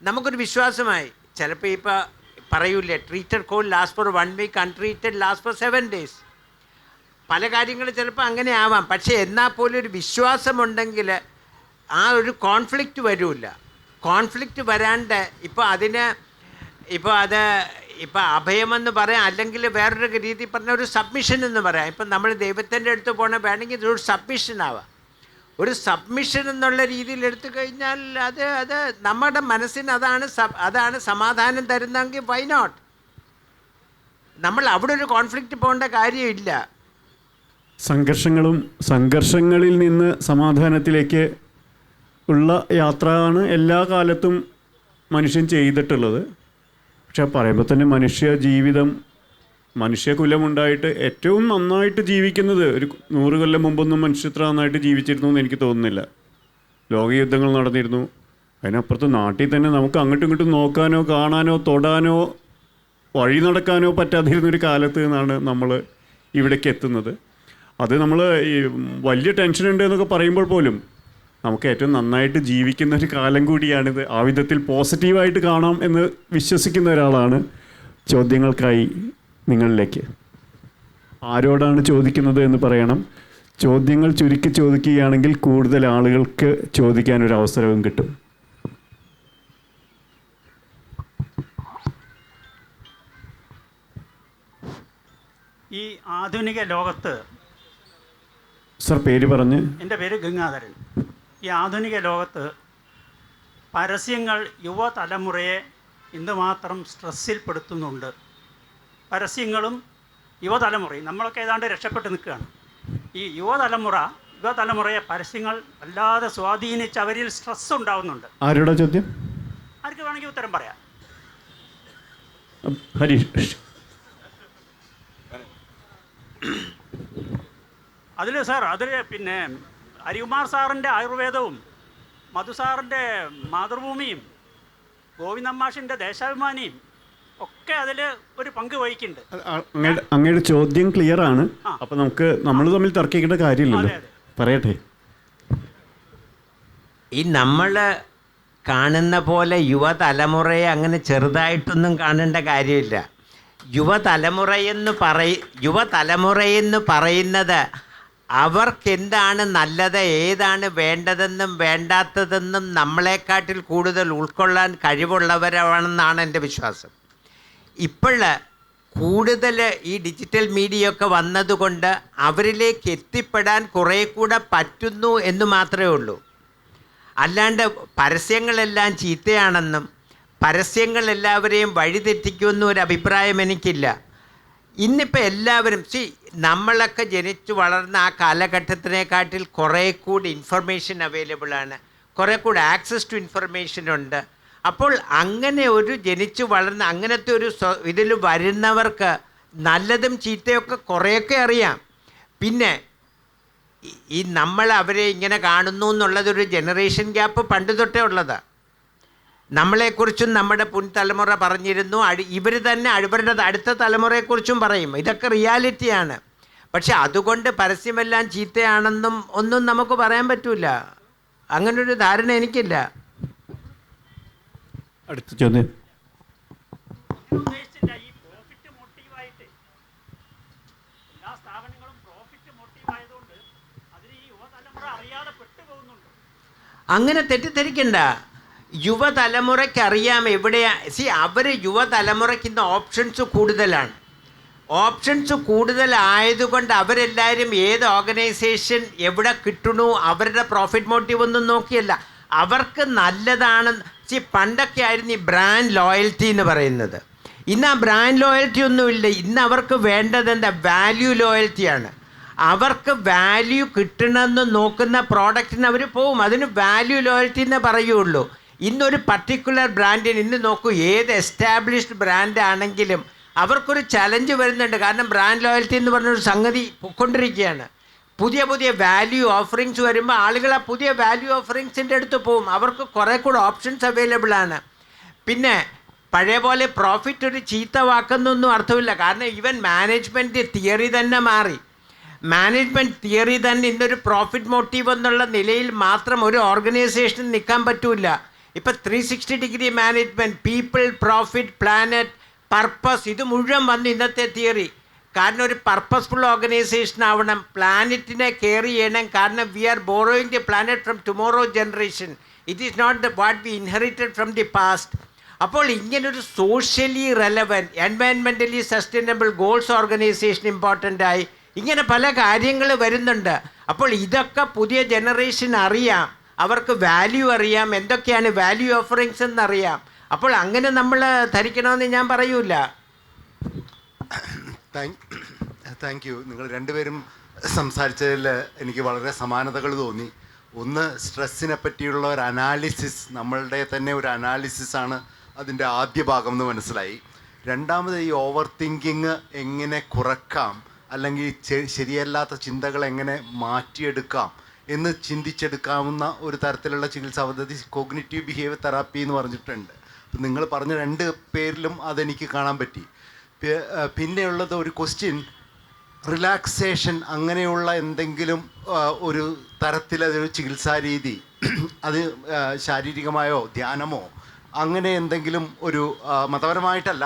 Speaker 2: നമുക്കൊരു വിശ്വാസമായി. ചിലപ്പോൾ ഇപ്പോൾ പറയൂലേ, treated cold last for 1 week, untreated last for 7 days. പല കാര്യങ്ങൾ ചിലപ്പോൾ അങ്ങനെ ആവാം. പക്ഷേ എന്നാൽ പോലും ഒരു വിശ്വാസമുണ്ടെങ്കിൽ ആ ഒരു കോൺഫ്ലിക്റ്റ് വരില്ല. കോൺഫ്ലിക്റ്റ് വരാണ്ട് ഇപ്പോൾ അഭയമെന്ന് പറയാം, അല്ലെങ്കിൽ വേറൊരു രീതി പറഞ്ഞാൽ ഒരു സബ്മിഷൻ എന്ന് പറയാം. ഇപ്പം നമ്മൾ ദൈവത്തിൻ്റെ അടുത്ത് പോകണ വേണമെങ്കിൽ ഇതൊരു സബ്മിഷൻ ആവാം. ഒരു സബ്മിഷൻ എന്നുള്ള രീതിയിൽ എടുത്തു കഴിഞ്ഞാൽ അത് നമ്മുടെ മനസ്സിന് അതാണ് സമാധാനം തരുന്നതെങ്കിൽ വൈ നോട്ട്? നമ്മൾ അവിടെ ഒരു കോൺഫ്ലിക്റ്റ് പോകേണ്ട കാര്യമില്ല.
Speaker 1: സംഘർഷങ്ങളിൽ നിന്ന് സമാധാനത്തിലേക്ക് ഉള്ള യാത്രയാണ് എല്ലാ കാലത്തും മനുഷ്യൻ ചെയ്തിട്ടുള്ളത്. പക്ഷെ പറയുമ്പോൾ തന്നെ മനുഷ്യകുലമുണ്ടായിട്ട് ഏറ്റവും നന്നായിട്ട് ജീവിക്കുന്നത് ഒരു 100 കൊല്ലം മുമ്പൊന്നും മനുഷ്യത്ര നന്നായിട്ട് ജീവിച്ചിരുന്നു എന്ന് എനിക്ക് തോന്നുന്നില്ല. ലോകയുദ്ധങ്ങൾ നടന്നിരുന്നു. അതിനപ്പുറത്ത് നാട്ടിൽ തന്നെ നമുക്ക് അങ്ങോട്ടും ഇങ്ങോട്ടും നോക്കാനോ കാണാനോ തൊടാനോ വഴി നടക്കാനോ പറ്റാതിരുന്നൊരു കാലത്ത് നിന്നാണ് നമ്മൾ ഇവിടേക്ക് എത്തുന്നത്. അത് നമ്മൾ ഈ വലിയ ടെൻഷനുണ്ട് എന്നൊക്കെ പറയുമ്പോൾ പോലും നമുക്ക് ഏറ്റവും നന്നായിട്ട് ജീവിക്കുന്ന ഒരു കാലം കൂടിയാണിത്. ആ വിധത്തിൽ പോസിറ്റീവായിട്ട് കാണാം എന്ന് വിശ്വസിക്കുന്ന ഒരാളാണ്. ചോദ്യങ്ങൾക്കായി നിങ്ങളിലേക്ക് ആരോടാണ് ചോദിക്കുന്നത് എന്ന് പറയണം. ചോദ്യങ്ങൾ ചുരുക്കി ചോദിക്കുകയാണെങ്കിൽ കൂടുതൽ ആളുകൾക്ക് ചോദിക്കാനൊരു അവസരവും കിട്ടും.
Speaker 4: ഈ ആധുനിക ലോകത്ത്,
Speaker 1: സർ പേര് പറഞ്ഞ്.
Speaker 4: എൻ്റെ പേര് ഗംഗാധരൻ. ഈ ആധുനിക ലോകത്ത് പരസ്യങ്ങൾ യുവതലമുറയെ എന്തുമാത്രം സ്ട്രെസ്സിൽപ്പെടുത്തുന്നുണ്ട്. പരസ്യങ്ങളും യുവതലമുറയും നമ്മളൊക്കെ ഏതാണ്ട് രക്ഷപ്പെട്ട് നിൽക്കുകയാണ്. ഈ യുവതലമുറയെ പരസ്യങ്ങൾ വല്ലാതെ സ്വാധീനിച്ച് അവരിൽ സ്ട്രെസ് ഉണ്ടാവുന്നുണ്ട്.
Speaker 1: ആരുടെ ചോദ്യം?
Speaker 4: ആർക്ക് വേണമെങ്കിൽ ഉത്തരം പറയാം.
Speaker 1: ഹരീഷ്.
Speaker 4: അതിൽ പിന്നെ ഹരികുമാർ സാറിൻ്റെ ആയുർവേദവും, മധു സാറിൻ്റെ മാതൃഭൂമിയും, ഗോവിന്ദമ്മാഷിൻ്റെ ദേശാഭിമാനിയും ഒക്കെ അതിൽ ഒരു പങ്ക് വഹിക്കുന്നുണ്ട്.
Speaker 1: അങ്ങയുടെ ചോദ്യം ക്ലിയർ ആണ്. അപ്പം നമ്മൾ തമ്മിൽ തർക്കിക്കേണ്ട കാര്യമില്ലല്ലോ. പറയട്ടെ.
Speaker 2: ഈ നമ്മൾ കാണുന്ന പോലെ യുവതലമുറയെ അങ്ങനെ ചെറുതായിട്ടൊന്നും കാണേണ്ട കാര്യമില്ല. യുവതലമുറയെന്ന് പറയുന്നത് അവർക്കെന്താണ് നല്ലത്, ഏതാണ് വേണ്ടതെന്നും വേണ്ടാത്തതെന്നും നമ്മളെക്കാട്ടിൽ കൂടുതൽ ഉൾക്കൊള്ളാൻ കഴിവുള്ളവരാണെന്നാണ് എൻ്റെ വിശ്വാസം. ഇപ്പോൾ കൂടുതൽ ഈ ഡിജിറ്റൽ മീഡിയ ഒക്കെ വന്നതുകൊണ്ട് അവരിലേക്ക് എത്തിപ്പെടാൻ കുറേ കൂടെ പറ്റുന്നു എന്ന് മാത്രമേ ഉള്ളൂ. അല്ലാണ്ട് പരസ്യങ്ങളെല്ലാം ചീത്തയാണെന്നും പരസ്യങ്ങൾ എല്ലാവരെയും വഴിതെറ്റിക്കുമെന്നും ഒരു അഭിപ്രായം എനിക്കില്ല. ഇന്നിപ്പോൾ എല്ലാവരും നമ്മളൊക്കെ ജനിച്ചു വളർന്ന ആ കാലഘട്ടത്തിനെക്കാട്ടിൽ കുറേ കൂടി ഇൻഫർമേഷൻ അവൈലബിളാണ്, കുറേ കൂടി ആക്സസ് ടു ഇൻഫർമേഷൻ ഉണ്ട്. അപ്പോൾ അങ്ങനെ ഒരു ജനിച്ചു വളർന്ന അങ്ങനത്തെ ഒരു ഇതിൽ വരുന്നവർക്ക് നല്ലതും ചീത്തയൊക്കെ കുറേയൊക്കെ അറിയാം. പിന്നെ ഈ നമ്മൾ അവരെ ഇങ്ങനെ കാണുന്നു എന്നുള്ളതൊരു ജനറേഷൻ ഗ്യാപ്പ് പണ്ട് തൊട്ടേ ഉള്ളതാണ്. നമ്മളെക്കുറിച്ചും നമ്മുടെ തലമുറ പറഞ്ഞിരുന്നു, ഇവർ തന്നെ ഇവരുടെ അടുത്ത തലമുറയെക്കുറിച്ചും പറയും. ഇതൊക്കെ റിയാലിറ്റിയാണ്. പക്ഷെ അതുകൊണ്ട് പരസ്യമെല്ലാം ചീത്തയാണെന്നും ഒന്നും നമുക്ക് പറയാൻ പറ്റില്ല. അങ്ങനൊരു ധാരണ എനിക്കില്ല.
Speaker 1: അടുത്ത ചോദ്യം.
Speaker 4: ഉദ്ദേശിച്ചില്ല. ഈ പ്രോഫിറ്റ് മോട്ടീവായിട്ട് എല്ലാ സ്ഥാപനങ്ങളും പ്രോഫിറ്റ് മോട്ടീവായതുകൊണ്ട് അതിന് ഈ യുവതലമുറ അറിയാതെ പെട്ടുപോകുന്നുണ്ട്.
Speaker 2: അങ്ങനെ തെറ്റിദ്ധരിക്കണ്ട. യുവതലമുറയ്ക്ക് അറിയാം എവിടെയാ. അവർ യുവതലമുറയ്ക്ക് ഇന്ന് ഓപ്ഷൻസ് കൂടുതലാണ്. ഓപ്ഷൻസ് കൂടുതലായതുകൊണ്ട് അവരെല്ലാവരും ഏത് ഓർഗനൈസേഷൻ എവിടെ കിട്ടണു, അവരുടെ പ്രോഫിറ്റ് മോട്ടീവ് ഒന്നും നോക്കിയല്ല, അവർക്ക് നല്ലതാണ്. പണ്ടൊക്കെ ആയിരുന്നു ഈ ബ്രാൻഡ് ലോയൽറ്റി എന്ന് പറയുന്നത്. ഇന്ന് ആ ബ്രാൻഡ് ലോയൽറ്റി ഒന്നുമില്ല. ഇന്ന് അവർക്ക് വേണ്ടത് എന്താ? വാല്യൂ ലോയൽറ്റിയാണ്. അവർക്ക് വാല്യൂ കിട്ടണമെന്ന് നോക്കുന്ന പ്രോഡക്റ്റിന് അവർ പോവും. അതിന് വാല്യൂ ലോയൽറ്റി എന്നേ പറയുള്ളൂ. ഇന്നൊരു പർട്ടിക്കുലർ ബ്രാൻഡിന് ഇന്ന് നോക്കൂ, ഏത് എസ്റ്റാബ്ലിഷ്ഡ് ബ്രാൻഡ് ആണെങ്കിലും അവർക്കൊരു ചലഞ്ച് വരുന്നുണ്ട്. കാരണം ബ്രാൻഡ് ലോയൽറ്റി എന്ന് പറഞ്ഞൊരു സംഗതി പൊയ്ക്കൊണ്ടിരിക്കുകയാണ്. പുതിയ പുതിയ വാല്യൂ ഓഫറിങ്സ് വരുമ്പോൾ ആളുകൾ ആ പുതിയ വാല്യൂ ഓഫറിങ്സിൻ്റെ അടുത്ത് പോവും. അവർക്ക് കുറേ കൂടെ ഓപ്ഷൻസ് അവൈലബിൾ ആണ്. പിന്നെ പഴയ പോലെ പ്രോഫിറ്റ് ഒരു ചീത്ത വാക്കുന്നൊന്നും അർത്ഥമില്ല. കാരണം ഈവൻ മാനേജ്മെൻറ്റ് തിയറി തന്നെ മാറി. മാനേജ്മെൻറ്റ് തിയറി തന്നെ ഇന്നൊരു പ്രോഫിറ്റ് മോട്ടീവ് എന്നുള്ള നിലയിൽ മാത്രം ഒരു ഓർഗനൈസേഷന് നിൽക്കാൻ പറ്റില്ല. ഇപ്പം 360 degree management, people, profit, planet, purpose, ഇത് മുഴുവൻ വന്നു ഇന്നത്തെ തിയറി. കാരണം ഒരു പർപ്പസ്ഫുൾ ഓർഗനൈസേഷൻ ആവണം, പ്ലാനറ്റിനെ കെയർ ചെയ്യണം. കാരണം we are borrowing the planet from tomorrow generation. It is not what we inherited from the past. അപ്പോൾ ഇങ്ങനൊരു സോഷ്യലി റെലവൻറ്റ്, എൻവയൺമെൻ്റലി സസ്റ്റൈനബിൾ ഗോൾസ് ഓർഗനൈസേഷൻ ഇമ്പോർട്ടൻ്റ് ആയി. ഇങ്ങനെ പല കാര്യങ്ങൾ വരുന്നുണ്ട്. അപ്പോൾ ഇതൊക്കെ പുതിയ ജനറേഷൻ അറിയാം, അവർക്ക് വാല്യൂ അറിയാം, എന്തൊക്കെയാണ് വാല്യൂ ഓഫറിങ്സ് എന്നറിയാം. അപ്പോൾ അങ്ങനെ നമ്മൾ ധരിക്കണമെന്ന് ഞാൻ പറയൂല.
Speaker 5: Thank you. നിങ്ങൾ രണ്ടുപേരും സംസാരിച്ചതിൽ എനിക്ക് വളരെ സമാനതകൾ തോന്നി. ഒന്ന്, സ്ട്രെസ്സിനെ പറ്റിയുള്ള ഒരു അനാലിസിസ്, നമ്മളുടെ തന്നെ ഒരു അനാലിസിസാണ് അതിൻ്റെ ആദ്യ ഭാഗം എന്ന് മനസ്സിലായി. രണ്ടാമത്, ഈ ഓവർ തിങ്കിങ് എങ്ങനെ കുറക്കാം, അല്ലെങ്കിൽ ശരിയല്ലാത്ത ചിന്തകൾ എങ്ങനെ മാറ്റിയെടുക്കാം എന്ന് ചിന്തിച്ചെടുക്കാവുന്ന ഒരു തരത്തിലുള്ള ചികിത്സാ പദ്ധതി കോഗ്നിറ്റീവ് ബിഹേവിയർ തെറാപ്പി എന്ന് പറഞ്ഞിട്ടുണ്ട്. നിങ്ങൾ പറഞ്ഞ രണ്ട് പേരിലും അതെനിക്ക് കാണാൻ പറ്റി. പിന്നെയുള്ളത് ഒരു ക്വസ്റ്റ്യൻ, റിലാക്സേഷൻ അങ്ങനെയുള്ള എന്തെങ്കിലും ഒരു തരത്തിലൊരു ചികിത്സാ രീതി, അത് ശാരീരികമായോ ധ്യാനമോ അങ്ങനെ എന്തെങ്കിലും ഒരു മതപരമായിട്ടല്ല,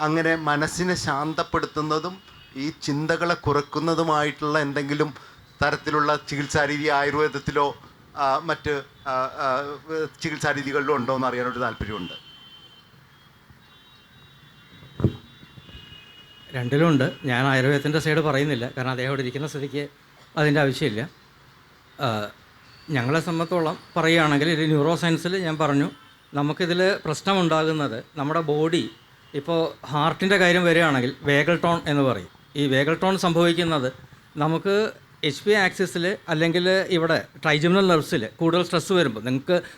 Speaker 5: അങ്ങനെ മനസ്സിനെ ശാന്തപ്പെടുത്തുന്നതും ഈ ചിന്തകളെ കുറയ്ക്കുന്നതുമായിട്ടുള്ള എന്തെങ്കിലും തരത്തിലുള്ള ചികിത്സാ രീതി ആയുർവേദത്തിലോ മറ്റ് ചികിത്സാ രീതികളിലോ ഉണ്ടോ എന്ന് അറിയാനൊരു താല്പര്യമുണ്ട്.
Speaker 3: രണ്ടിലുമുണ്ട്. ഞാൻ ആയുർവേദത്തിൻ്റെ സൈഡ് പറയുന്നില്ല, കാരണം അദ്ദേഹം ഇവിടെ ഇരിക്കുന്ന സ്ഥിതിക്ക് അതിൻ്റെ ആവശ്യമില്ല. ഞങ്ങളെ സംബന്ധിച്ചോളം പറയുകയാണെങ്കിൽ ഇത് ന്യൂറോ സയൻസിൽ ഞാൻ പറഞ്ഞു, നമുക്കിതിൽ പ്രശ്നമുണ്ടാകുന്നത് നമ്മുടെ ബോഡി, ഇപ്പോൾ ഹാർട്ടിൻ്റെ കാര്യം വരികയാണെങ്കിൽ വേഗൽ ടോൺ എന്ന് പറയും. ഈ വേഗൽ ടോൺ സംഭവിക്കുന്നത് നമുക്ക് HP ആക്സിസിൽ അല്ലെങ്കിൽ ഇവിടെ ട്രൈജമിനൽ നെർവ്സിൽ കൂടുതൽ സ്ട്രെസ്സ് വരുമ്പോൾ,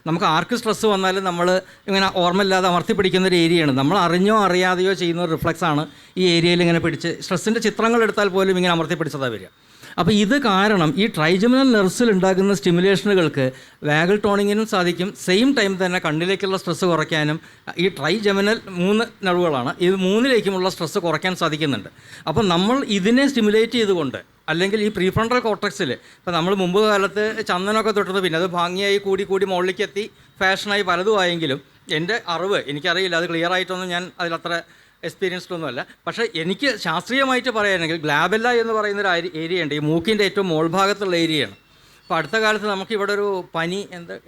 Speaker 3: നമുക്ക് ആർക്ക് സ്ട്രെസ്സ് വന്നാലും നമ്മൾ ഇങ്ങനെ ഓർമ്മയില്ലാതെ അമർത്തി പിടിക്കുന്ന ഒരു ഏരിയയാണ്. നമ്മൾ അറിഞ്ഞോ അറിയാതെയോ ചെയ്യുന്ന ഒരു റിഫ്ലക്സാണ് ഈ ഏരിയയിൽ ഇങ്ങനെ പിടിച്ച്, സ്ട്രെസ്സിൻ്റെ ചിത്രങ്ങൾ എടുത്താൽ പോലും ഇങ്ങനെ അമർത്തി പിടിച്ചതാണ് വരിക. അപ്പോൾ ഇത് കാരണം ഈ ട്രൈജമിനൽ നെർവ്സിൽ ഉണ്ടാകുന്ന സ്റ്റിമുലേഷനുകൾക്ക് വാഗൽ ടോണിങ്ങിനും സാധിക്കും. സെയിം ടൈം തന്നെ കണ്ണിലേക്കുള്ള സ്ട്രെസ്സ് കുറയ്ക്കാനും ഈ ട്രൈജമിനൽ 3 നെർവുകളാണ്, ഇത് 3ലേക്കുമുള്ള സ്ട്രെസ്സ് കുറയ്ക്കാൻ സാധിക്കുന്നുണ്ട്. അപ്പോൾ നമ്മൾ ഇതിനെ സ്റ്റിമുലേറ്റ് ചെയ്തുകൊണ്ട്, അല്ലെങ്കിൽ ഈ പ്രീഫ്രണ്ടൽ കോർട്ടക്സിൽ ഇപ്പോൾ നമ്മൾ മുമ്പ് കാലത്ത് ചന്ദനമൊക്കെ തൊട്ടത്, പിന്നെ അത് ഭംഗിയായി കൂടി മുകളിലേക്ക് എത്തി ഫാഷനായി പലതും ആയെങ്കിലും എൻ്റെ അറിവ് എനിക്കറിയില്ല, അത് ക്ലിയർ ആയിട്ടൊന്നും ഞാൻ അതിലത്ര എക്സ്പീരിയൻസ്ഡ് ഒന്നുമല്ല. പക്ഷേ എനിക്ക് ശാസ്ത്രീയമായിട്ട് പറയുകയാണെങ്കിൽ ഗ്ലാബെല്ല എന്ന് പറയുന്നൊരു ഏരിയ ഉണ്ട്, ഈ മൂക്കിൻ്റെ ഏറ്റവും മോൾഭാഗത്തുള്ള ഏരിയയാണ്. അപ്പോൾ അടുത്ത കാലത്ത് നമുക്കിവിടെ ഒരു പനി,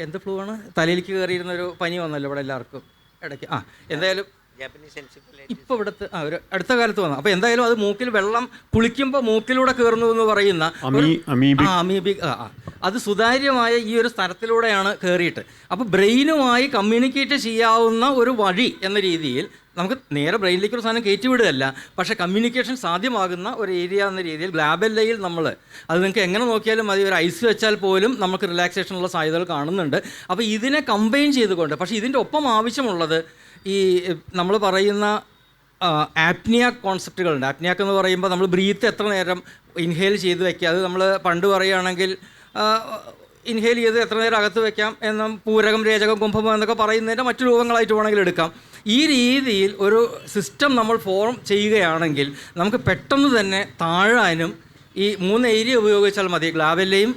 Speaker 3: എന്ത് ഫ്ലൂ ആണ്, തലയിലേക്ക് കയറിയിരുന്നൊരു പനി വന്നല്ലോ ഇവിടെ എല്ലാവർക്കും ഇടയ്ക്ക്. എന്തായാലും ഇപ്പോൾ ഇവിടുത്തെ ഒരു അടുത്ത കാലത്ത് വന്നു. അപ്പോൾ എന്തായാലും അത് മൂക്കിൽ വെള്ളം കുളിക്കുമ്പോൾ മൂക്കിലൂടെ കയറുന്നു എന്ന് പറയുന്ന അമീബിക് അത് സുതാര്യമായ ഈ ഒരു സ്ഥലത്തിലൂടെയാണ് കയറിയിട്ട്. അപ്പോൾ ബ്രെയിനുമായി കമ്മ്യൂണിക്കേറ്റ് ചെയ്യാവുന്ന ഒരു വഴി എന്ന രീതിയിൽ നമുക്ക് നേരെ ബ്രെയിനിലേക്ക് ഒരു സാധനം കയറ്റി വിടുകയല്ല, പക്ഷേ കമ്മ്യൂണിക്കേഷൻ സാധ്യമാകുന്ന ഒരു ഏരിയ എന്ന രീതിയിൽ ഗ്ലാബെല്ലയിൽ നമ്മൾ അത് നിങ്ങൾക്ക് എങ്ങനെ നോക്കിയാലും മതി, ഒരു ഐസ് വെച്ചാൽ പോലും നമുക്ക് റിലാക്സേഷനുള്ള സാധ്യതകൾ കാണുന്നുണ്ട്. അപ്പോൾ ഇതിനെ കമ്പൈൻ ചെയ്തുകൊണ്ട്, പക്ഷേ ഇതിൻ്റെ ഒപ്പം ആവശ്യമുള്ളത് ഈ നമ്മൾ പറയുന്ന ആപ്നിയ കോൺസെപ്റ്റുകളുണ്ട്. ആപ്നിയാക്ക് എന്ന് പറയുമ്പോൾ നമ്മൾ ബ്രീത്ത് എത്ര നേരം ഇൻഹേൽ ചെയ്ത് വയ്ക്കുക, അത് നമ്മൾ പണ്ട് പറയുകയാണെങ്കിൽ ഇൻഹേൽ ചെയ്ത് എത്ര നേരം അകത്ത് വയ്ക്കാം എന്നും പൂരകം, രേചകം, കുംഭം എന്നൊക്കെ പറയുന്നതിൻ്റെ മറ്റു രൂപങ്ങളായിട്ട് വേണമെങ്കിൽ എടുക്കാം. ഈ രീതിയിൽ ഒരു സിസ്റ്റം നമ്മൾ ഫോം ചെയ്യുകയാണെങ്കിൽ നമുക്ക് പെട്ടെന്ന് തന്നെ താഴാനും ഈ 3 ഏരിയ ഉപയോഗിച്ചാൽ മതി. ഗ്ലാബെല്ലയും